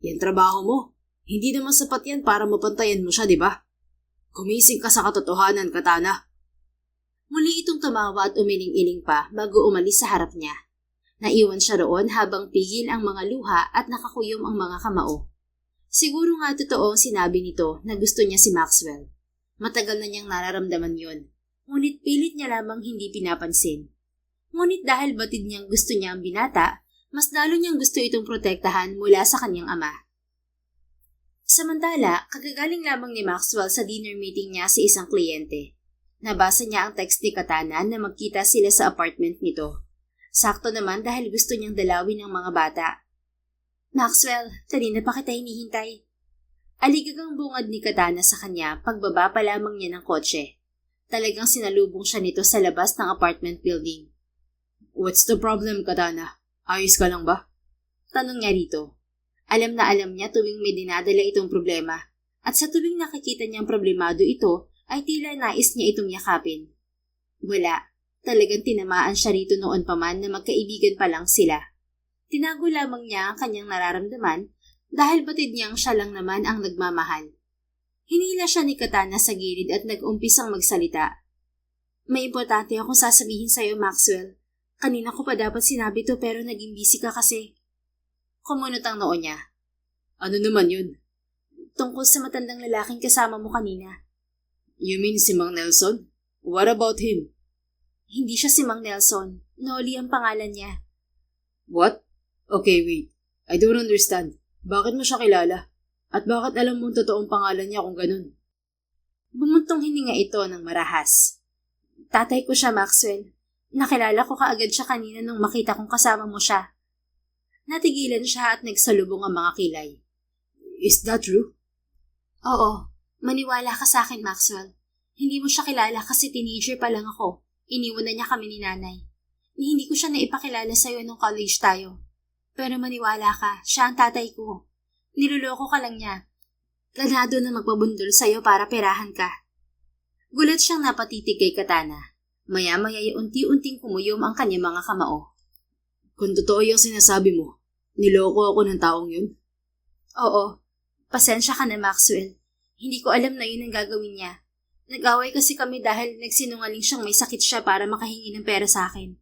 Yan trabaho mo. Hindi naman sapat yan para mapantayan mo siya, di ba? Kumising ka sa katotohanan, Katana. Muli itong tumawa at umiling-iling pa bago umalis sa harap niya. Naiwan siya roon habang pigil ang mga luha at nakakuyom ang mga kamao. Siguro nga totoo ang sinabi nito na gusto niya si Maxwell. Matagal na niyang nararamdaman yon. Ngunit pilit niya lamang hindi pinapansin. Ngunit dahil batid niyang gusto niya ang binata, mas lalo niyang gusto itong protektahan mula sa kanyang ama. Samantala, kagagaling lamang ni Maxwell sa dinner meeting niya sa isang kliyente. Nabasa niya ang text ni Katana na magkita sila sa apartment nito. Sakto naman dahil gusto niyang dalawin ang mga bata. Maxwell, kanina pa kita hinihintay. Aligagang bungad ni Katana sa kanya pagbaba pa lamang niya ng kotse. Talagang sinalubong siya nito sa labas ng apartment building. What's the problem, Katana? Ayos ka lang ba? Tanong niya rito. Alam na alam niya tuwing may dinadala itong problema. At sa tuwing nakikita niyang problemado ito, ay tila nais niya itong yakapin. Wala. Talagang tinamaan siya rito noon pa man na magkaibigan pa lang sila. Tinago lamang niya ang kanyang nararamdaman dahil batid niyang siya lang naman ang nagmamahal. Hinila siya ni Katana sa gilid at nag-umpisang magsalita. May importante akong sasabihin sa'yo, Maxwell. Kanina ko pa dapat sinabi to pero naging busy ka kasi. Kumunot ang noo niya. Ano naman yun? Tungkol sa matandang lalaking kasama mo kanina. You mean si Mang Nelson? What about him? Hindi siya si Mang Nelson. Noli ang pangalan niya. What? Okay, wait. I don't understand. Bakit mo siya kilala? At bakit alam mo ang totoong pangalan niya kung ganun? Bumuntong hininga ito ng marahas. Tatay ko siya, Maxwell. Nakilala ko kaagad siya kanina nung makita kong kasama mo siya. Natigilan siya at nagsalubong ang mga kilay. Is that true? Oo. Maniwala ka sa akin, Maxwell. Hindi mo siya kilala kasi teenager pa lang ako. Iniwan na niya kami ni nanay. Hindi ko siya naipakilala sa'yo nung college tayo. Pero maniwala ka, siya ang tatay ko. Niloloko ka lang niya. Planado na magbabundol sa'yo para perahan ka. Gulat siyang napatitig kay Katana. Maya-maya unti-unting kumuyom ang kanyang mga kamao. Kung totoo yung sinasabi mo, niloko ako ng taong yun? Oo. Pasensya ka na, Maxwell. Hindi ko alam na yun ang gagawin niya. Nag-away kasi kami dahil nagsinungaling siyang may sakit siya para makahingi ng pera sa akin.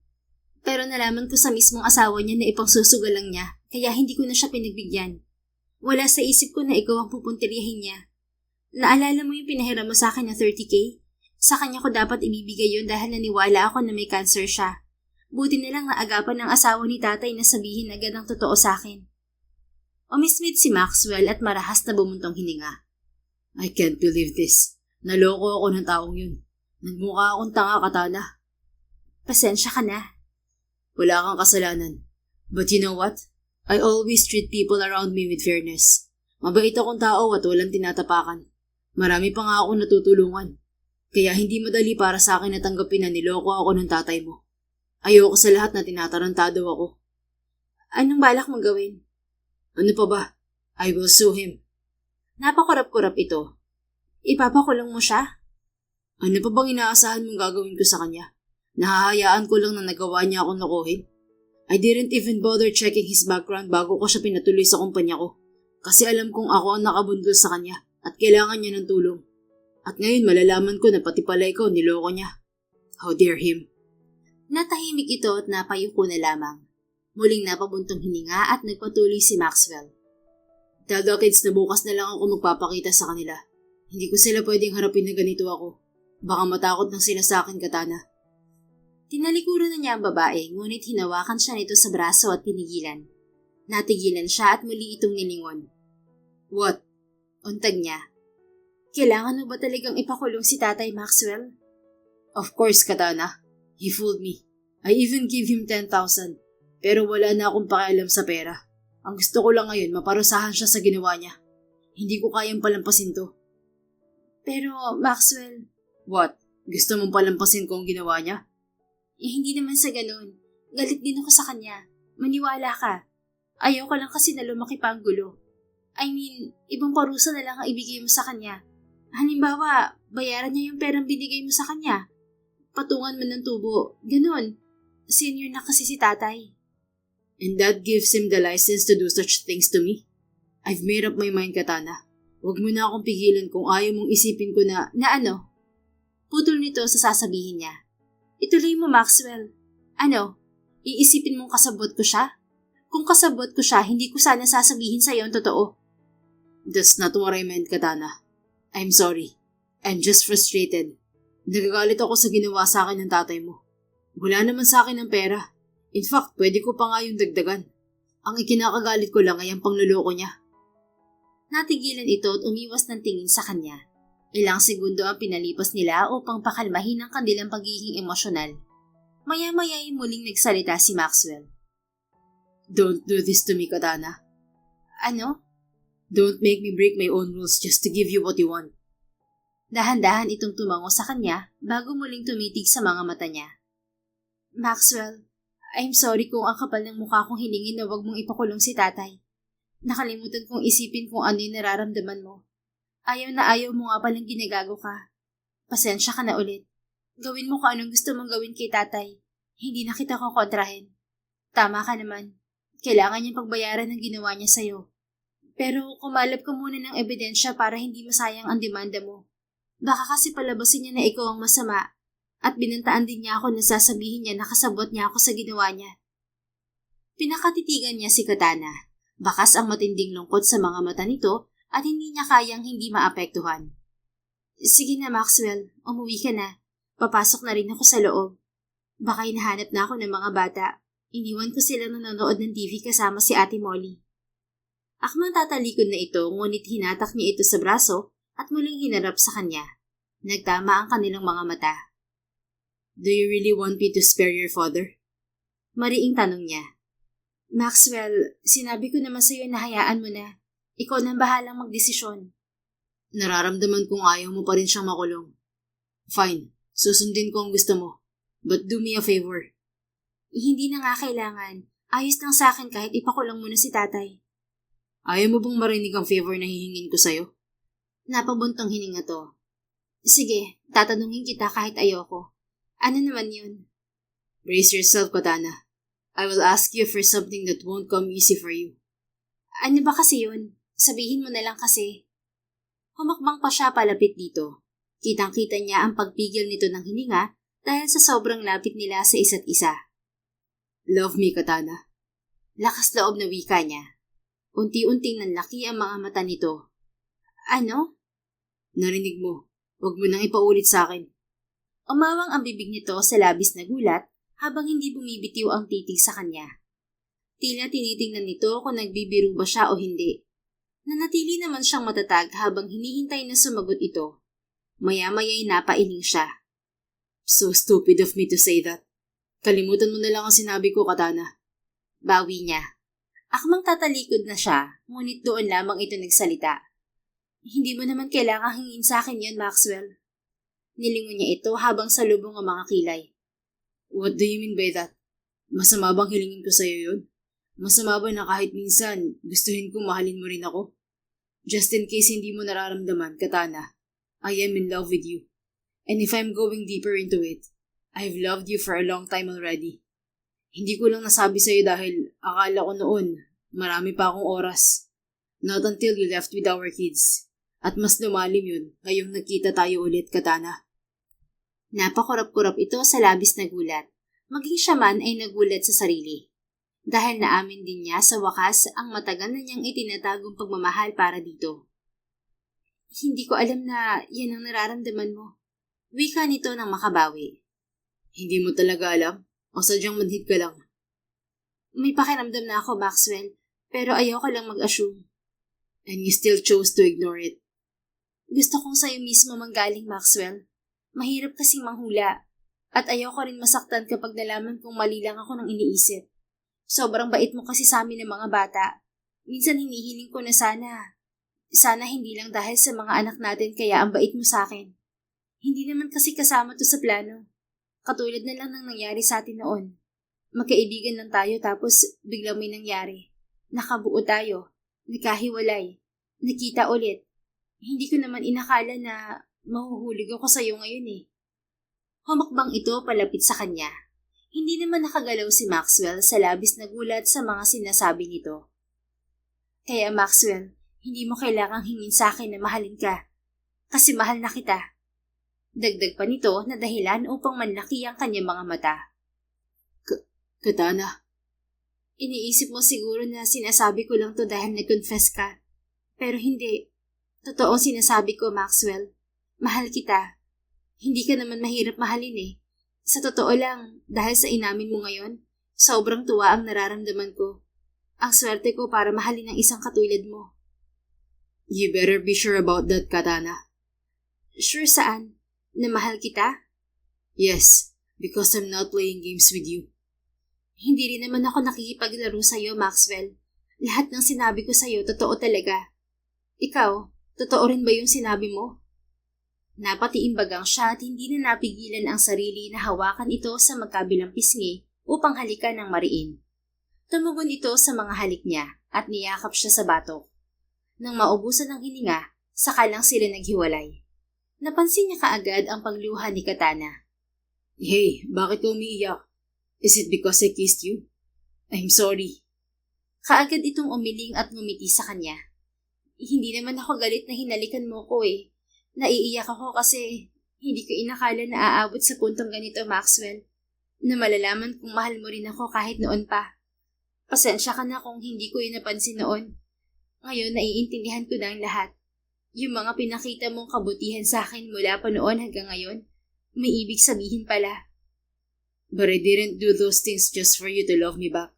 Pero nalaman ko sa mismong asawa niya na ipangsusugal lang niya, kaya hindi ko na siya pinagbigyan. Wala sa isip ko na ikaw ang pupuntiryahin niya. Naalala mo yung pinahiram mo sa akin na 30K? Sa kanya ko dapat ibibigay yun dahil naniwala ako na may cancer siya. Buti na lang naagapan ng asawa ni tatay na sabihin agad ang totoo sa akin. Umismid si Maxwell at marahas na bumuntong hininga. I can't believe this. Naloko ako ng taong yun. Nagmukha akong tanga, Katana. Pasensya ka na. Wala kang kasalanan. But you know what? I always treat people around me with fairness. Mabait akong tao at walang tinatapakan. Marami pa nga akong natutulungan. Kaya hindi madali para sa akin natanggapin na niloko ako ng tatay mo. Ayoko sa lahat na tinatarantado ako. Anong balak mong gawin? Ano pa ba? I will sue him. Napakurap-kurap ito. Ipapakulong mo siya? Ano pa bang inaasahan mong gagawin ko sa kanya? Nahahayaan ko lang na nagawa niya akong lokohin. I didn't even bother checking his background bago ko siya pinatuloy sa kumpanya ko. Kasi alam kong ako ang nakabundol sa kanya at kailangan niya ng tulong. At ngayon malalaman ko na pati pala ikaw niloko niya. How dare him? Natahimik ito at napayuko na lamang. Muling napabuntong hininga at nagpatuloy si Maxwell. Tell the kids na bukas na lang ako magpapakita sa kanila. Hindi ko sila pwedeng harapin na ganito ako. Baka matakot lang sila sa akin, Katana. Tinalikuran na niya ang babae, ngunit hinawakan siya nito sa braso at pinigilan. Natigilan siya at muli itong nilingon. What? Untag niya. Kailangan mo ba talagang ipakulong si Tatay Maxwell? Of course, Katana. He fooled me. I even gave him 10,000. Pero wala na akong pakialam sa pera. Ang gusto ko lang ngayon, maparusahan siya sa ginawa niya. Hindi ko kayang palampasin to. Pero, Maxwell... What? Gusto mong palampasin ko ang ginawa niya? Hindi naman sa ganun. Galit din ako sa kanya. Maniwala ka. Ayaw ka lang kasi na lumaki pa ang gulo. I mean, ibang parusa na lang ang ibigay mo sa kanya. Halimbawa, bayaran niya yung perang binigay mo sa kanya. Patungan mo ng tubo. Ganun. Senior na kasi si tatay. And that gives him the license to do such things to me? I've made up my mind, Katana. Huwag mo na akong pigilan kung ayaw mong isipin ko na... Na ano? Putol nito sa sasabihin niya. Ituloy mo, Maxwell. Ano? Iisipin mong kasabot ko siya? Kung kasabot ko siya, hindi ko sana sasabihin sa'yo ang totoo. That's not what I meant, Katana. I'm sorry. I'm just frustrated. Nagagalit ako sa ginawa sa akin ng tatay mo. Wala naman sa akin ng pera. In fact, pwede ko pa nga yung dagdagan. Ang ikinakagalit ko lang ay ang pangluloko niya. Natigilan ito at umiwas ng tingin sa kanya. Ilang segundo ang pinalipas nila upang pakalmahin ang kanilang pagiging emosyonal. Maya-maya ay muling nagsalita si Maxwell. Don't do this to me, Katana. Ano? Don't make me break my own rules just to give you what you want. Dahan-dahan itong tumango sa kanya bago muling tumitig sa mga mata niya. Maxwell, I'm sorry kung ang kapal ng mukha kong hilingin na wag mong ipakulong si tatay. Nakalimutan kong isipin kung ano yung nararamdaman mo. Ayaw na ayaw mo nga palang ginagago ka. Pasensya ka na ulit. Gawin mo kung anong gusto mong gawin kay tatay. Hindi na kita kukontrahin. Tama ka naman. Kailangan niyang pagbayaran ng ginawa niya sa'yo. Pero kumalap ka muna ng ebidensya para hindi masayang ang demanda mo. Baka kasi palabasin niya na ikaw ang masama at binantaan din niya ako na sasabihin niya na kasabot niya ako sa ginawa niya. Pinakatitigan niya si Katana. Bakas ang matinding lungkot sa mga mata nito at hindi niya kayang hindi maapektuhan. Sige na, Maxwell. Umuwi ka na. Papasok na rin ako sa loob. Baka hinahanap na ako ng mga bata. Iniwan ko sila nanonood ng TV kasama si Ate Molly. Akmang tatalikod na ito ngunit hinatak niya ito sa braso at muling hinarap sa kanya. Nagtama ang kanilang mga mata. Do you really want me to spare your father? Mariing tanong niya. Maxwell, sinabi ko naman sa'yo na hayaan mo na. Ikaw nang bahalang magdesisyon. Nararamdaman kong ayaw mo pa rin siyang makulong. Fine, susundin ko ang gusto mo. But do me a favor. Hindi na nga kailangan. Ayos lang sa akin kahit ipakulong mo na si tatay. Ayaw mo bang marinig ang favor na hihingin ko sa'yo? Napabuntong hininga to. Sige, tatanungin kita kahit ayoko. Ano naman yun? Brace yourself, Katana. I will ask you for something that won't come easy for you. Ano ba kasi yun? Sabihin mo na lang kasi. Humakbang pa siya palapit dito. Kitang-kita niya ang pagpigil nito ng hininga dahil sa sobrang lapit nila sa isa't isa. Love me, Katana. Lakas loob na wika niya. Unti-unting nanlaki ang mga mata nito. Ano? Narinig mo. Huwag mo nang ipaulit sa akin. Umawang ang bibig nito sa labis na gulat habang hindi bumibitiw ang titig sa kanya. Tila tinitingnan nito kung nagbibiro ba siya o hindi. Nanatili naman siyang matatag habang hinihintay na sumagot ito. Maya-maya'y napailing siya. So stupid of me to say that. Kalimutan mo na lang ang sinabi ko, Katana. Bawi niya. Akmang tatalikod na siya, ngunit doon lamang ito nagsalita. Hindi mo naman kailangang hingin sa akin yun, Maxwell. Nilingon niya ito habang salubong ang mga kilay. What do you mean by that? Masama bang hilingin ko sa'yo yun? Masama ba na kahit minsan gustuhin kong mahalin mo rin ako? Just in case hindi mo nararamdaman, Katana, I am in love with you. And if I'm going deeper into it, I've loved you for a long time already. Hindi ko lang nasabi sa'yo dahil akala ko noon marami pa akong oras. Not until you left with our kids. At mas lumalim yun ngayong nagkita tayo ulit, Katana. Napakurap-kurap ito sa labis na gulat. Maging siya man ay nagulat sa sarili. Dahil naamin din niya sa wakas ang matagal na niyang itinatagong pagmamahal para dito. Hindi ko alam na yan ang nararamdaman mo. Wika nito ng makabawi. Hindi mo talaga alam? O sadyang manhid ka lang? May pakiramdam na ako, Maxwell, pero ayoko lang mag-assume. And you still chose to ignore it? Gusto kong sa'yo mismo manggaling, Maxwell. Mahirap kasing manghula. At ayoko rin masaktan kapag nalaman kong mali lang ako ng iniisip. Sobrang bait mo kasi sa amin ng mga bata. Minsan hinihiling ko na sana hindi lang dahil sa mga anak natin kaya ang bait mo sa akin. Hindi naman kasi kasama to sa plano. Katulad na lang ng nangyari sa atin noon. Magkaibigan lang tayo tapos biglang may nangyari. Nakabuo tayo. Nagkahiwalay. Nakita ulit. Hindi ko naman inakala na mahuhulog ako sa iyo ngayon eh. Humakbang ito palapit sa kanya. Hindi naman nakagalaw si Maxwell sa labis na gulat sa mga sinasabi nito. Kaya Maxwell, hindi mo kailangang hingin sa akin na mahalin ka. Kasi mahal na kita. Dagdag pa nito na dahilan upang manlaki ang kanyang mga mata. Katana. Iniisip mo siguro na sinasabi ko lang to dahil nag-confess ka. Pero hindi. Totoo sinasabi ko, Maxwell. Mahal kita. Hindi ka naman mahirap mahalin eh. Sa totoo lang, dahil sa inamin mo ngayon, sobrang tuwa ang nararamdaman ko. Ang swerte ko para mahalin ang isang katulad mo. You better be sure about that, Katana. Sure saan? Na mahal kita? Yes, because I'm not playing games with you. Hindi rin naman ako nakikipaglaro sa'yo, Maxwell. Lahat ng sinabi ko sa'yo, totoo talaga. Ikaw, totoo rin ba yung sinabi mo? Napatiimbagang siya at hindi na napigilan ang sarili na hawakan ito sa magkabilang pisngi upang halikan ng mariin. Tumugon ito sa mga halik niya at niyakap siya sa batok. Nang maubusan ng hininga, saka lang sila naghiwalay. Napansin niya kaagad ang pagluha ni Katana. Hey, bakit ka umiiyak? Is it because I kissed you? I'm sorry. Kaagad itong umiling at ngumiti sa kanya. Hindi naman ako galit na hinalikan mo ko eh. Naiiyak ako kasi hindi ko inakala na aabot sa puntong ganito, Maxwell. Na malalaman kung mahal mo rin ako kahit noon pa. Pasensya ka na kung hindi ko yun napansin noon. Ngayon naiintindihan ko na ang lahat. Yung mga pinakita mong kabutihan sa akin mula pa noon hanggang ngayon, may ibig sabihin pala. But I didn't do those things just for you to love me back.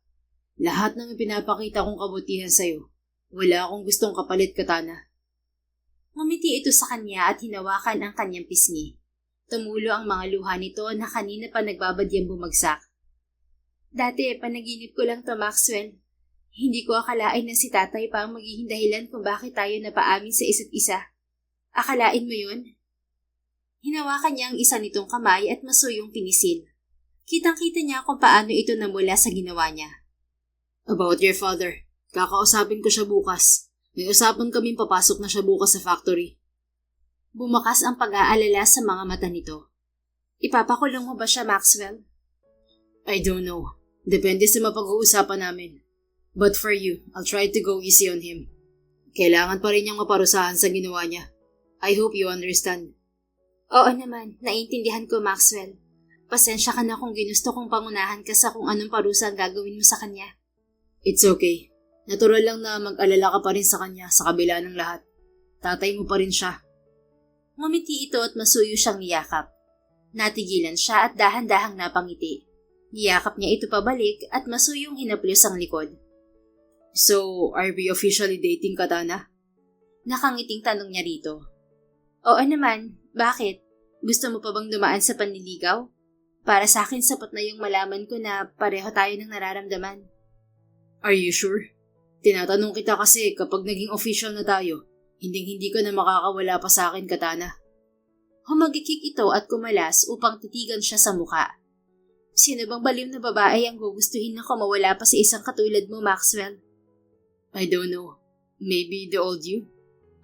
Lahat ng pinapakita kong kabutihan sa'yo, wala akong gustong kapalit, Katana. Ngumiti ito sa kanya at hinawakan ang kanyang pisngi. Tumulo ang mga luha nito na kanina pa nagbabadyang bumagsak. Dati, panaginip ko lang to, Maxwell. Hindi ko akalain na si tatay pa ang magiging dahilan kung bakit tayo napaamin sa isa't isa. Akalain mo yun? Hinawakan niya ang isa nitong kamay at masuyong pinisil. Kitang-kita niya kung paano ito namula sa ginawa niya. About your father. Kakausapin ko siya bukas. May usapan kaming papasok na siya bukas sa factory. Bumakas ang pag-aalala sa mga mata nito. Ipapakulong mo ba siya, Maxwell? I don't know. Depende sa mapag-uusapan namin. But for you, I'll try to go easy on him. Kailangan pa rin niyang maparusahan sa ginawa niya. I hope you understand. Oo naman, naiintindihan ko, Maxwell. Pasensya ka na kung ginusto kong pangunahan ka sa kung anong parusa ang gagawin mo sa kanya. It's okay. Natural lang na mag-alala ka pa rin sa kanya sa kabila ng lahat. Tatay mo pa rin siya. Ngumiti ito at masuyo siyang niyakap. Natigilan siya at dahan-dahang napangiti. Niyakap niya ito pabalik at masuyong hinaplos ang likod. So, are we officially dating, Katana? Nakangiting tanong niya rito. Oo naman, bakit? Gusto mo pa bang dumaan sa panliligaw? Para sa akin sapat na yung malaman ko na pareho tayo ng nararamdaman. Are you sure? Tinatanong kita kasi kapag naging official na tayo, hindi ka na makakawala pa sa akin, Katana. Humagikik ito at kumalas upang titigan siya sa muka. Sino bang baliw na babae ang gugustuhin na kumawala pa sa isang katulad mo, Maxwell? I don't know. Maybe the old you?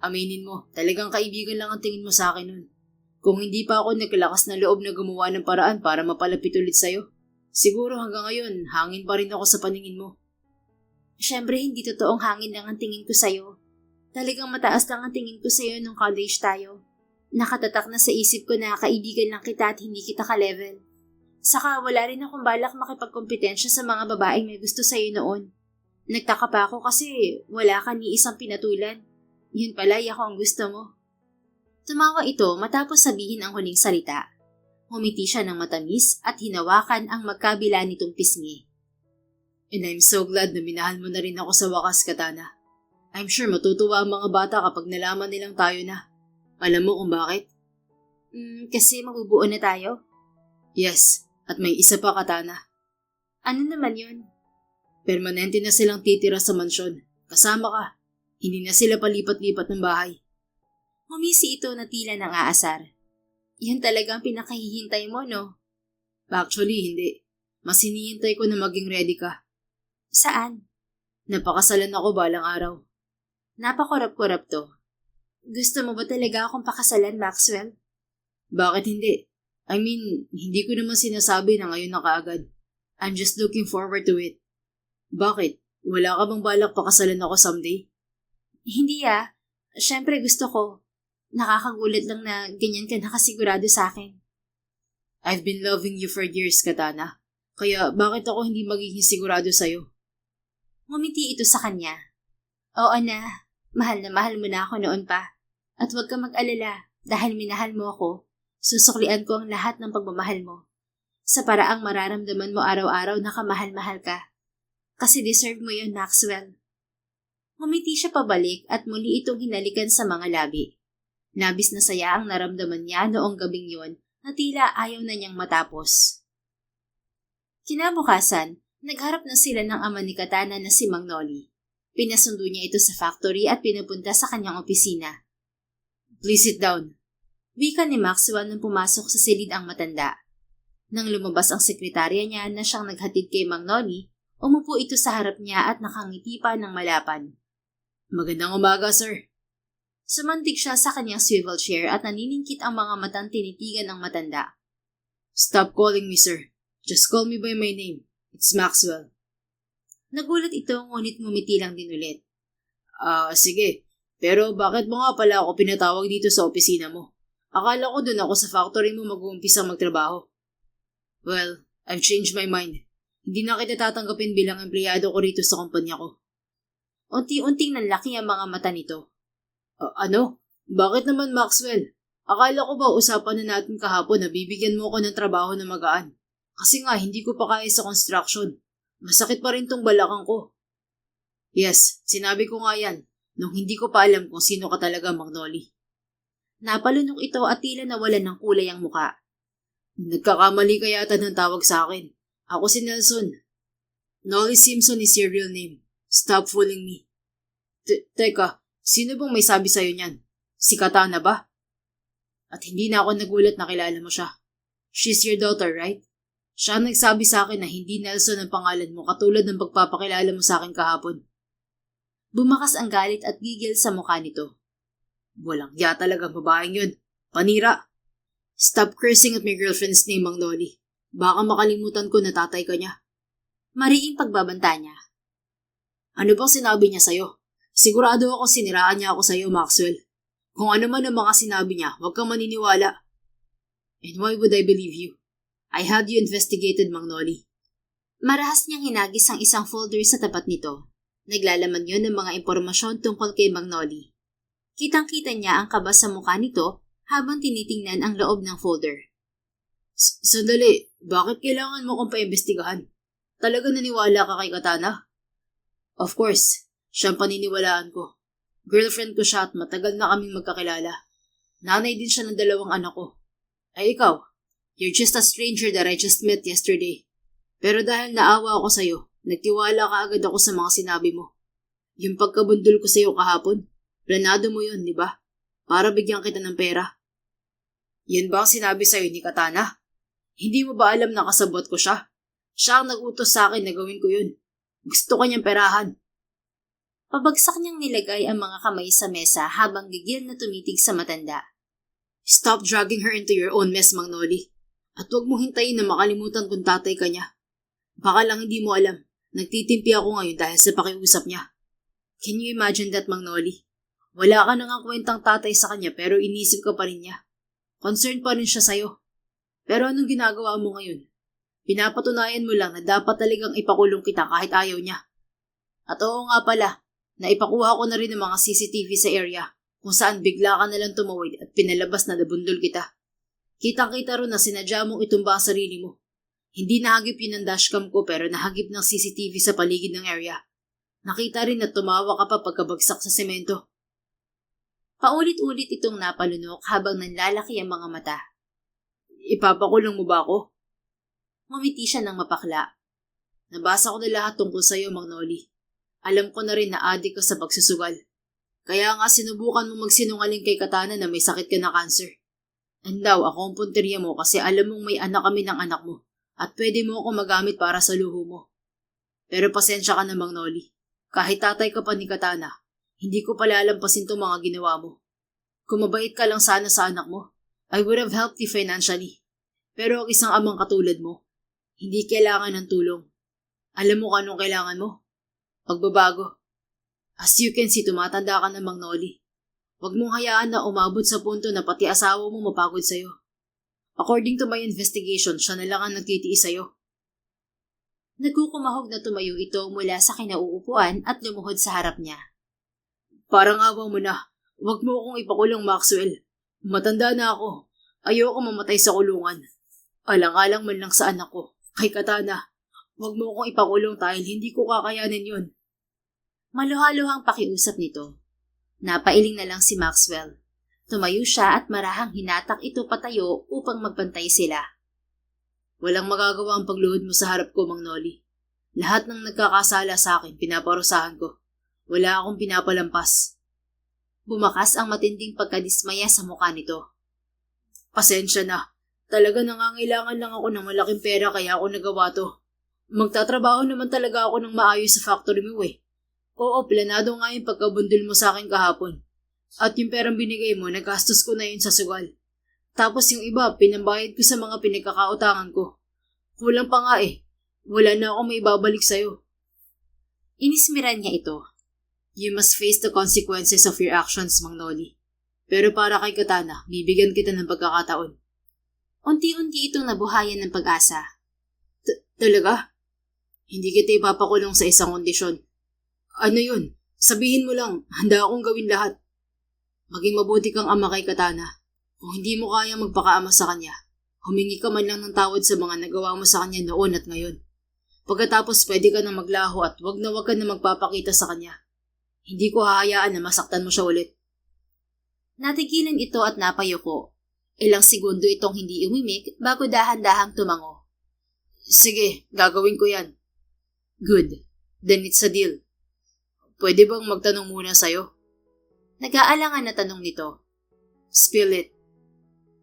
Aminin mo, talagang kaibigan lang ang tingin mo sa akin nun. Kung hindi pa ako naglakas na loob na gumawa ng paraan para mapalapit ulit sa'yo, siguro hanggang ngayon, hangin pa rin ako sa paningin mo. Siyempre hindi totoong hangin lang ang tingin ko sa'yo. Talagang mataas lang ang tingin ko sa'yo nung college tayo. Nakatatak na sa isip ko na kaibigan lang kita at hindi kita ka-level. Saka wala rin akong balak makipagkompetensya sa mga babaeng may gusto sa'yo noon. Nagtaka pa ako kasi wala ka ni isang pinatulan. Yun pala, ako ang gusto mo. Tumawa ito matapos sabihin ang huling salita. Humiti siya ng matamis at hinawakan ang magkabila nitong pisngi. And I'm so glad na minahal mo na rin ako sa wakas, Katana. I'm sure matutuwa ang mga bata kapag nalaman nilang tayo na. Alam mo kung bakit? Kasi mabubuo na tayo? Yes, at may isa pa, Katana. Ano naman yun? Permanente na silang titira sa mansyon. Kasama ka. Hindi na sila palipat-lipat ng bahay. Humisi ito na tila nang aasar. Yun talagang pinakahihintay mo, no? Actually, hindi. Mas hinihintay ko na maging ready ka. Saan? Napakasalan ako balang araw. Napakurap-kurap to. Gusto mo ba talaga akong pakasalan, Maxwell? Bakit hindi? I mean, hindi ko naman sinasabi na ngayon na kaagad. I'm just looking forward to it. Bakit? Wala ka bang balak pakasalan ako someday? Hindi Siyempre gusto ko. Nakakagulat lang na ganyan ka nakasigurado sa akin. I've been loving you for years, Katana. Kaya bakit ako hindi magiging sigurado sa'yo? Ngumiti ito sa kanya. Oo na mahal mo na ako noon pa. At huwag ka mag-alala dahil minahal mo ako. Susuklian ko ang lahat ng pagmamahal mo. Sa paraang mararamdaman mo araw-araw na kamahal-mahal ka. Kasi deserve mo yun, Maxwell. Ngumiti siya pabalik at muli itong hinalikan sa mga labi. Labis na saya ang naramdaman niya noong gabing yon na tila ayaw na niyang matapos. Kinabukasan, nagharap na sila ng ama ni Katana na si Mang Noli. Pinasundo niya ito sa factory at pinapunta sa kanyang opisina. Please sit down. Wika ni Maxwell nang pumasok sa silid ang matanda. Nang lumabas ang sekretarya niya na siyang naghatid kay Mang Noli, umupo ito sa harap niya at nakangiti pa ng malapan. Magandang umaga, sir. Sumantig siya sa kanyang swivel chair at naniningkit ang mga matang tinitigan ng matanda. Stop calling me, sir. Just call me by my name. It's Maxwell. Nagulat ito ngunit ngumiti lang din ulit. Sige. Pero bakit mo nga pala ako pinatawag dito sa opisina mo? Akala ko dun ako sa factory mo mag-uumpisa magtrabaho. Well, I've changed my mind. Hindi na kita tatanggapin bilang empleyado ko rito sa kumpanya ko. Unti-unting nanlaki ang mga mata nito. Ano? Bakit naman, Maxwell? Akala ko ba usapan na natin kahapon na bibigyan mo ko ng trabaho na magaan? Kasi nga, hindi ko pa kaya sa construction. Masakit pa rin tong balakang ko. Yes, sinabi ko nga yan, nung hindi ko pa alam kung sino ka talaga, Mang Noli. Napalunok ito at tila nawalan ng kulay ang muka. Nagkakamali ka yata ng tawag sa akin. Ako si Nelson. Noli Simpson is your real name. Stop fooling me. Teka, sino bang may sabi sa'yo niyan? Si Katana ba? At hindi na ako nagulat na kilala mo siya. She's your daughter, right? Siya ang nagsabi sa akin na hindi Nelson ang pangalan mo katulad ng pagpapakilala mo sa akin kahapon. Bumakas ang galit at gigil sa mukha nito. Walang ya talagang babaeng yun. Panira. Stop cursing at my girlfriend's name, Mang Noli. Baka makalimutan ko na tatay ka niya. Mariing pagbabanta niya. Ano bang sinabi niya sa'yo? Sigurado ako siniraan niya ako sa'yo, Maxwell. Kung ano man ang mga sinabi niya, huwag kang maniniwala. And why would I believe you? I had you investigated, Mang Noli. Marahas niyang hinagis ang isang folder sa tapat nito. Naglalaman yon ng mga impormasyon tungkol kay Mang Noli. Kitang-kita niya ang kaba sa mukha nito habang tinitingnan ang loob ng folder. Sandali, bakit kailangan mo kong paimbestigahan? Talaga naniwala ka kay Katana? Of course, siyang paniniwalaan ko. Girlfriend ko siya at matagal na kaming magkakilala. Nanay din siya ng 2 anak ko. Ay ikaw, you're just a stranger that I just met yesterday. Pero dahil naawa ako sa'yo, nagtiwala ka agad ako sa mga sinabi mo. Yung pagkabundol ko sa'yo kahapon, planado mo yun, di ba? Para bigyan kita ng pera. Yan ba ang sinabi sa'yo ni Katana? Hindi mo ba alam na kasabot ko siya? Siya ang nag-utos sa akin na gawin ko yun. Gusto ko niyang perahan. Pabagsak niyang nilagay ang mga kamay sa mesa habang gigil na tumitig sa matanda. Stop dragging her into your own mess, Mang Noli. At huwag mo hintayin na makalimutan kung tatay ka niya. Baka lang hindi mo alam, nagtitimpi ako ngayon dahil sa pakiusap niya. Can you imagine that, Mang Noli? Wala ka nang kwentang tatay sa kanya pero inisip ka pa rin niya. Concerned pa rin siya sa'yo. Pero anong ginagawa mo ngayon? Pinapatunayan mo lang na dapat talagang ipakulong kita kahit ayaw niya. At oo nga pala, naipakuha ko na rin ng mga CCTV sa area kung saan bigla ka nalang tumawid at pinalabas na nabundol kita. Kitang-kita ron na sinadya mong itumba ang sarili mo. Hindi nahagip yun ng dashcam ko pero nahagip ng CCTV sa paligid ng area. Nakita rin na tumawa ka pa pagkabagsak sa semento. Paulit-ulit itong napalunok habang nanlalaki ang mga mata. Ipapakulong mo ba ako? Ngumiti siya ng mapakla. Nabasa ko na lahat tungkol sa'yo, Mang Noli. Alam ko na rin na adik ka sa pagsusugal. Kaya nga sinubukan mo magsinungaling kay Katana na may sakit ka na cancer. And daw, ako ang punteriya mo kasi alam mong may anak kami ng anak mo at pwede mo ako magamit para sa luho mo. Pero pasensya ka na, Mang Noli. Kahit tatay ka pa ni Katana, hindi ko palalampasin itong mga ginawa mo. Kung mabait ka lang sana sa anak mo, I would have helped you financially. Pero ang isang amang katulad mo, hindi kailangan ng tulong. Alam mo kung anong kailangan mo? Pagbabago. As you can see, tumatanda ka na, Mang Noli. Huwag mong hayaan na umabot sa punto na pati asawa mo mapagod sa'yo. According to my investigation, siya na lang ang nagtitiis sa'yo. Nagkukumahog na tumayo ito mula sa kinauupuan at lumuhod sa harap niya. Parang awa mo na. Huwag mo akong ipakulong, Maxwell. Matanda na ako. Ayoko mamatay sa kulungan. Alang-alang man lang sa anak ko. Kay Katana, huwag mo akong ipakulong dahil hindi ko kakayanin yun. Maluhaluhang pakiusap nito. Napailing na lang si Maxwell. Tumayo siya at marahang hinatak ito patayo upang magbantay sila. Walang magagawa ang pagluhod mo sa harap ko, Mang Noli. Lahat ng nagkakasala sa akin, pinaparusahan ko. Wala akong pinapalampas. Bumakas ang matinding pagkadismaya sa mukha nito. Pasensya na. Talaga nangangailangan lang ako ng malaking pera kaya ako nagawa to. Magtatrabaho naman talaga ako ng maayos sa factory mo eh. Oo, planado nga yung pagkabundol mo sa akin kahapon. At yung perang binigay mo, nagastos ko na yun sa sugal. Tapos yung iba, pinambayad ko sa mga pinagkakautangan ko. Kulang pa nga eh. Wala na akong may babalik sa'yo. Inismiran niya ito. You must face the consequences of your actions, Mang Noli. Pero para kay Katana, bibigyan kita ng pagkakataon. Unti-unti itong nabuhayan ng pag-asa. Talaga? Hindi kita ipapakulong sa isang kondisyon. Ano yun? Sabihin mo lang, handa akong gawin lahat. Maging mabuti kang ama kay Katana. Kung hindi mo kaya magpakaama sa kanya, humingi ka man lang ng tawad sa mga nagawa mo sa kanya noon at ngayon. Pagkatapos pwede ka na maglaho at wag ka na magpapakita sa kanya. Hindi ko hahayaan na masaktan mo siya ulit. Natigilan ito at napayuko. Ilang segundo itong hindi umimik bago dahan-dahang tumango. Sige, gagawin ko yan. Good. Then it's a deal. Pwede bang magtanong muna sa'yo? Nag-aalangan na tanong nito. Spill it.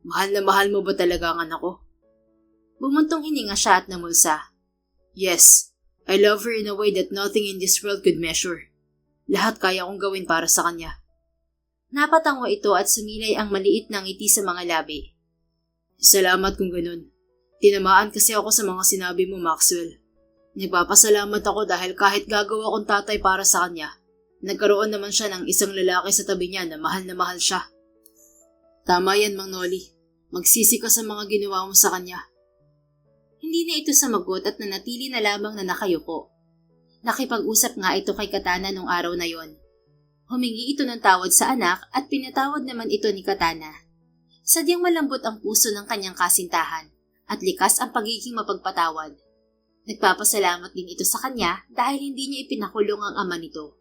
Mahal na mahal mo ba talaga ang anak ko? Bumuntong hininga siya at namulsa. Yes, I love her in a way that nothing in this world could measure. Lahat kaya kong gawin para sa kanya. Napatango ito at sumilay ang maliit na ngiti sa mga labi. Salamat kung ganun. Tinamaan kasi ako sa mga sinabi mo, Maxwell. Nagpapasalamat ako dahil kahit gagawa kong tatay para sa kanya, nagkaroon naman siya ng isang lalaki sa tabi niya na mahal siya. Tama yan, Mang Noli. Magsisi ka sa mga ginawa mo sa kanya. Hindi na ito sumagot at nanatili na lamang na nakayuko. Nakipag-usap nga ito kay Katana nung araw na yon. Humingi ito ng tawad sa anak at pinatawad naman ito ni Katana. Sadyang malambot ang puso ng kanyang kasintahan at likas ang pagiging mapagpatawad. Nagpapasalamat din ito sa kanya dahil hindi niya ipinakulong ang ama nito.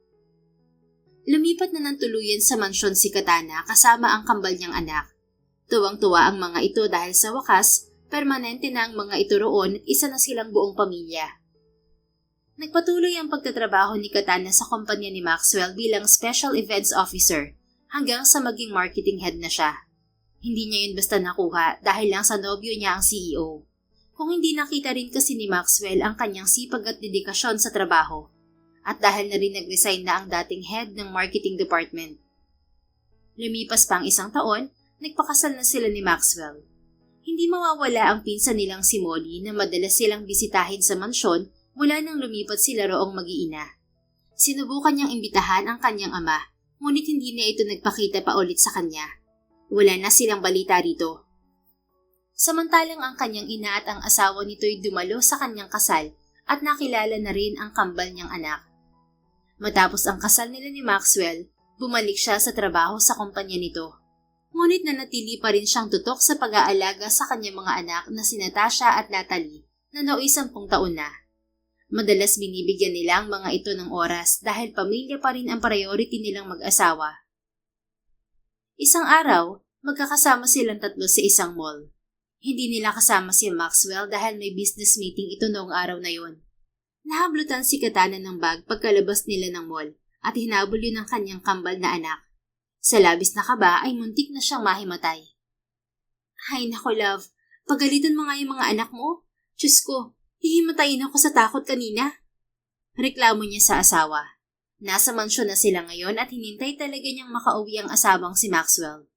Lumipat na ng tuluyan sa mansyon si Katana kasama ang kambal niyang anak. Tuwang-tuwa ang mga ito dahil sa wakas, permanente na ang mga ito roon at isa na silang buong pamilya. Nagpatuloy ang pagtatrabaho ni Katana sa kumpanya ni Maxwell bilang Special Events Officer hanggang sa maging marketing head na siya. Hindi niya yun basta nakuha dahil lang sa nobyo niya ang CEO. Kung hindi nakita rin kasi ni Maxwell ang kanyang sipag at dedikasyon sa trabaho. At dahil na rin nag-resign na ang dating head ng marketing department. Lumipas pa ang 1 taon, nagpakasal na sila ni Maxwell. Hindi mawawala ang pinsan nilang si Molly na madalas silang bisitahin sa mansyon mula nang lumipat sila roong mag-iina. Sinubukan niyang imbitahan ang kanyang ama, ngunit hindi na ito nagpakita pa ulit sa kanya. Wala na silang balita rito. Samantalang ang kanyang ina at ang asawa nito'y dumalo sa kanyang kasal at nakilala na rin ang kambal niyang anak. Matapos ang kasal nila ni Maxwell, bumalik siya sa trabaho sa kumpanya nito. Ngunit nanatili pa rin siyang tutok sa pag-aalaga sa kanyang mga anak na si Natasha at Natalie na nooy 10 taon na. Madalas binibigyan nila ang mga ito ng oras dahil pamilya pa rin ang priority nilang mag-asawa. Isang araw, magkakasama silang 3 sa isang mall. Hindi nila kasama si Maxwell dahil may business meeting ito noong araw na yon. Nahablutan si Katana ng bag pagkalabas nila ng mall at hinabol yun ng kanyang kambal na anak. Sa labis na kaba ay muntik na siyang mahimatay. Ay nako love, pagalitan mo nga yung mga anak mo. Diyos ko, hihimatayin ako sa takot kanina. Reklamo niya sa asawa. Nasa mansyon na sila ngayon at hinintay talaga niyang makauwi ang asawang si Maxwell.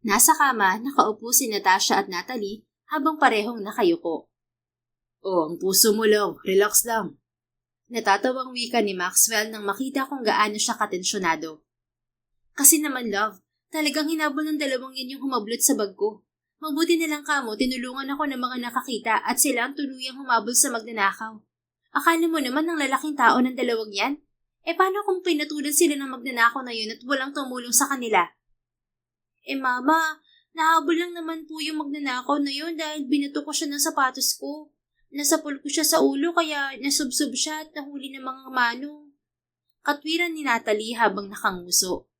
Nasa kama, nakaupo si Natasha at Natalie habang parehong nakayuko. Oh, ang puso mo love, relax lang. Natatawang wika ni Maxwell nang makita kung gaano siya katensyonado. Kasi naman love, talagang hinabol ng 2 yan yung humablot sa bag ko. Mabuti na lang kamo, tinulungan ako ng mga nakakita at sila ang tuluyang humabol sa magnanakaw. Akala mo naman ng lalaking tao ng 2 yan? Paano kung pinatulan sila ng magnanakaw na yun at walang tumulong sa kanila? Mama, nahabol lang naman po yung magnanakaw na yun dahil binato ko siya ng sapatos ko. Nasapol ko siya sa ulo kaya nasubsob siya at nahuli ng mga mano. Katwiran ni Natalie habang nakanguso.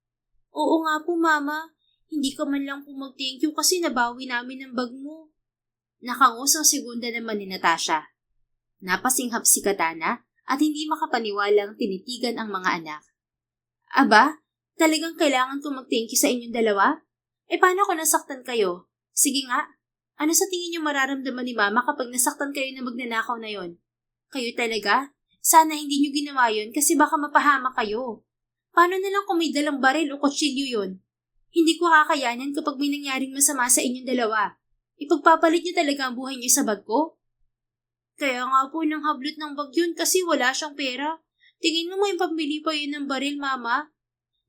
Oo nga po mama, hindi ka man lang po mag-thank you kasi nabawi namin ang bag mo. Nakangusong segunda naman ni Natasha. Napasinghap si Katana at hindi makapaniwalang tinitigan ang mga anak. Aba, talagang kailangan kong mag-thank you sa inyong 2? Paano kung nasaktan kayo? Sige nga, ano sa tingin niyo mararamdaman ni Mama kapag nasaktan kayo na magnanakaw na yon? Kayo talaga? Sana hindi niyo ginawa yon kasi baka mapahamak kayo. Paano na lang kung may dalang baril o kutsilyo yon? Hindi ko kakayanan kapag may nangyaring masama sa inyong 2. Ipagpapalit niyo talaga ang buhay niyo sa bag ko? Kaya nga po nang hablot ng bag yun kasi wala siyang pera. Tingin mo may pambili pa yun ng baril, Mama?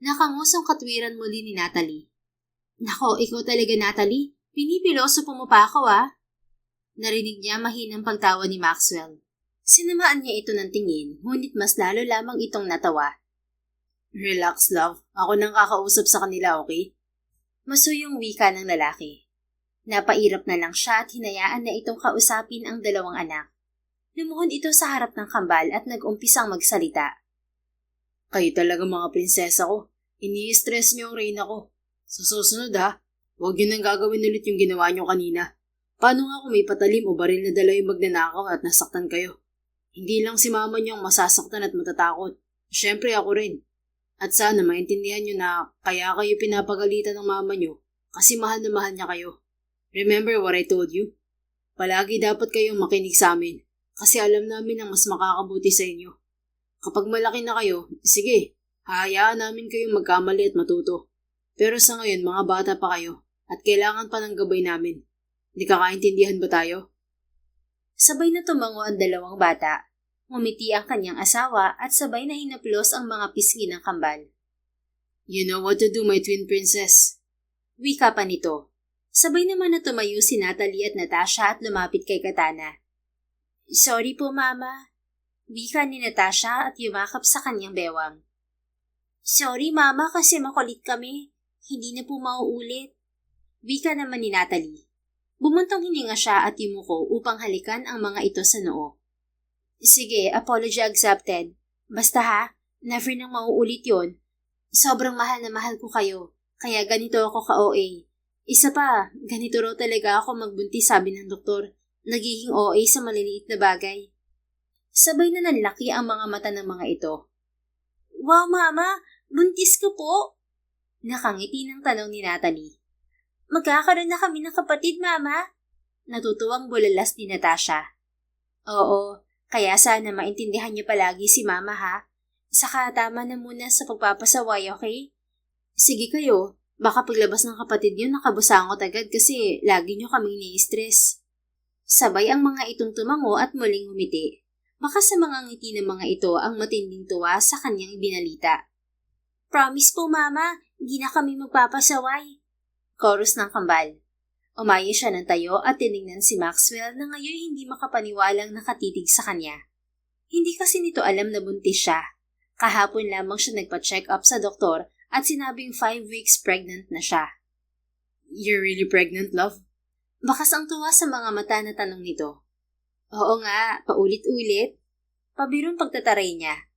Nakangusong katwiran muli ni Natalie. Nako, ikaw talaga Natalie. Pinipiloso mo pa ako Narinig niya mahinang pagtawa ni Maxwell. Sinamaan niya ito ng tingin, ngunit mas lalo lamang itong natawa. Relax, love. Ako nang kakausap sa kanila, okay? Masuyong wika ng lalaki. Napairap na lang siya at hinayaan na itong kausapin ang 2 anak. Lumuhod ito sa harap ng kambal at nag-umpisang magsalita. Kayo talaga mga prinsesa ko. Ini-stress niyo ang reyna ko. Sa susunod huwag niyo nang gagawin ulit yung ginawa niyo kanina. Paano nga kung may patalim o baril na dala yung magnanakaw at nasaktan kayo? Hindi lang si mama niyo ang masasaktan at matatakot. Siyempre ako rin. At sana maintindihan niyo na kaya kayo pinapagalitan ng mama niyo kasi mahal na mahal niya kayo. Remember what I told you? Palagi dapat kayong makinig sa amin kasi alam namin ang mas makakabuti sa inyo. Kapag malaki na kayo, sige, hahayaan namin kayong magkamali at matuto. Pero sa ngayon, mga bata pa kayo at kailangan pa ng gabay namin. Hindi kakaintindihan ba tayo? Sabay na tumango ang 2 bata. Ngumiti ang kanyang asawa at sabay na hinaplos ang mga pisngi ng kambal. You know what to do, my twin princess. Wika pa nito. Sabay naman na tumayo si Natalie at Natasha at lumapit kay Katana. Sorry po, Mama. Wika ni Natasha at yumakap sa kanyang bewang. Sorry, Mama, kasi makulit kami. Hindi na po mauulit. Wika naman ni Natalie. Bumuntong hininga siya at yumuko upang halikan ang mga ito sa noo. Sige, apology accepted. Basta ha, never nang mauulit yon. Sobrang mahal na mahal ko kayo, kaya ganito ako ka-OA. Isa pa, ganito raw talaga ako magbuntis, sabi ng doktor. Nagiging OA sa maliliit na bagay. Sabay na nanlaki ang mga mata ng mga ito. Wow, Mama! Buntis ko po! Nakangiti ng tanong ni Natalie. Magkakaroon na kami ng kapatid, Mama? Natutuwang bulalas ni Natasha. Oo, kaya sana maintindihan niyo palagi si Mama ha. Saka tama na muna sa pagpapasaway, okay? Sige kayo, baka paglabas ng kapatid niyo nakabusangot agad kasi lagi niyo kaming ni-stress. Sabay ang mga itong tumango at muling humiti. Baka sa mga ngiti ng mga ito ang matinding tuwa sa kanyang binalita. Promise po, Mama, hindi na kami magpapasaway. Chorus ng kambal. Umayo siya ng tayo at tinignan si Maxwell na ngayon hindi makapaniwalang nakatitig sa kanya. Hindi kasi nito alam na buntis siya. Kahapon lamang siya nagpa-check up sa doktor at sinabing 5 weeks pregnant na siya. You're really pregnant, love? Bakas ang tuwa sa mga mata na tanong nito. Oo nga, paulit-ulit. Pabirong pagtataray niya.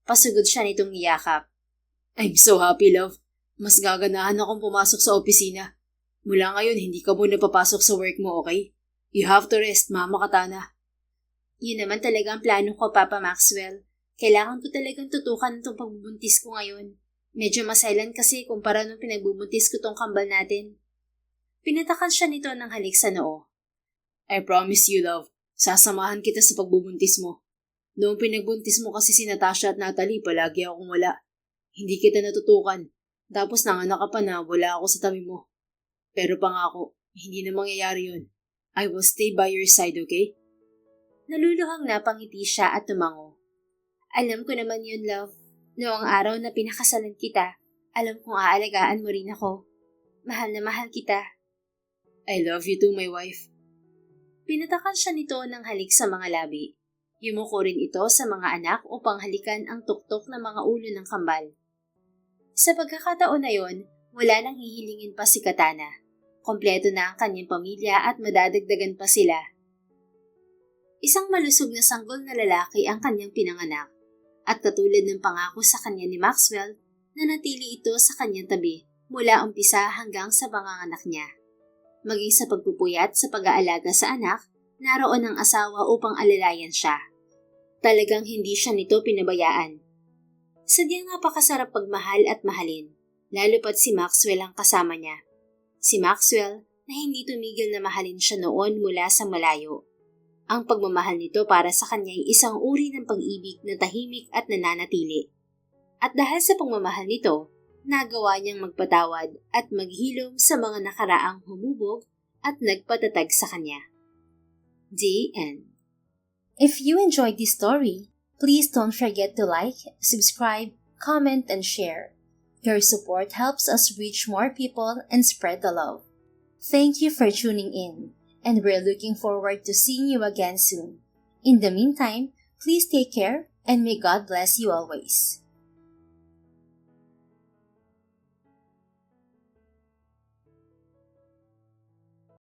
Pasugod siya nitong iyakap. I'm so happy, love. Mas gaganahan akong pumasok sa opisina. Mula ngayon, hindi ka muna papasok sa work mo, okay? You have to rest, Mama Katana. Yun naman talaga ang plano ko, Papa Maxwell. Kailangan ko talagang tutukan itong pagbubuntis ko ngayon. Medyo masailan kasi kumpara nung pinagbubuntis ko tong kambal natin. Pinatakan siya nito ng halik sa noo. I promise you, love. Sasamahan kita sa pagbubuntis mo. Noong pinagbuntis mo kasi si Natasha at Natalie, palagi akong wala. Hindi kita natutukan. Tapos nanganak ka pa na wala ako sa tabi mo. Pero pangako, hindi na mangyayari yun. I will stay by your side, okay? Naluluhang napangiti siya at tumango. Alam ko naman yun, love. Noong araw na pinakasalan kita, alam kong aalagaan mo rin ako. Mahal na mahal kita. I love you too, my wife. Pinatakan siya nito ng halik sa mga labi. Yumuko rin ito sa mga anak upang halikan ang tuktok ng mga ulo ng kambal. Sa pagkakataon na yon, wala nang hihilingin pa si Katana. Kompleto na ang kanyang pamilya at madadagdagan pa sila. Isang malusog na sanggol na lalaki ang kanyang pinanganak. At katulad ng pangako sa kanya ni Maxwell, nanatili ito sa kanyang tabi mula umpisa hanggang sa panganganak niya. Maging sa pagpupuyat sa pag-aalaga sa anak, naroon ang asawa upang alalayan siya. Talagang hindi siya nito pinabayaan. Sadyang napakasarap pagmahal at mahalin, lalo pat si Maxwell ang kasama niya. Si Maxwell na hindi tumigil na mahalin siya noon mula sa malayo. Ang pagmamahal nito para sa kanya ay isang uri ng pag-ibig na tahimik at nananatili. At dahil sa pagmamahal nito, nagawa niyang magpatawad at maghilom sa mga nakaraang humubog at nagpatatag sa kanya. The end. If you enjoyed this story, please don't forget to like, subscribe, comment, and share. Your support helps us reach more people and spread the love. Thank you for tuning in, and we're looking forward to seeing you again soon. In the meantime, please take care and may God bless you always.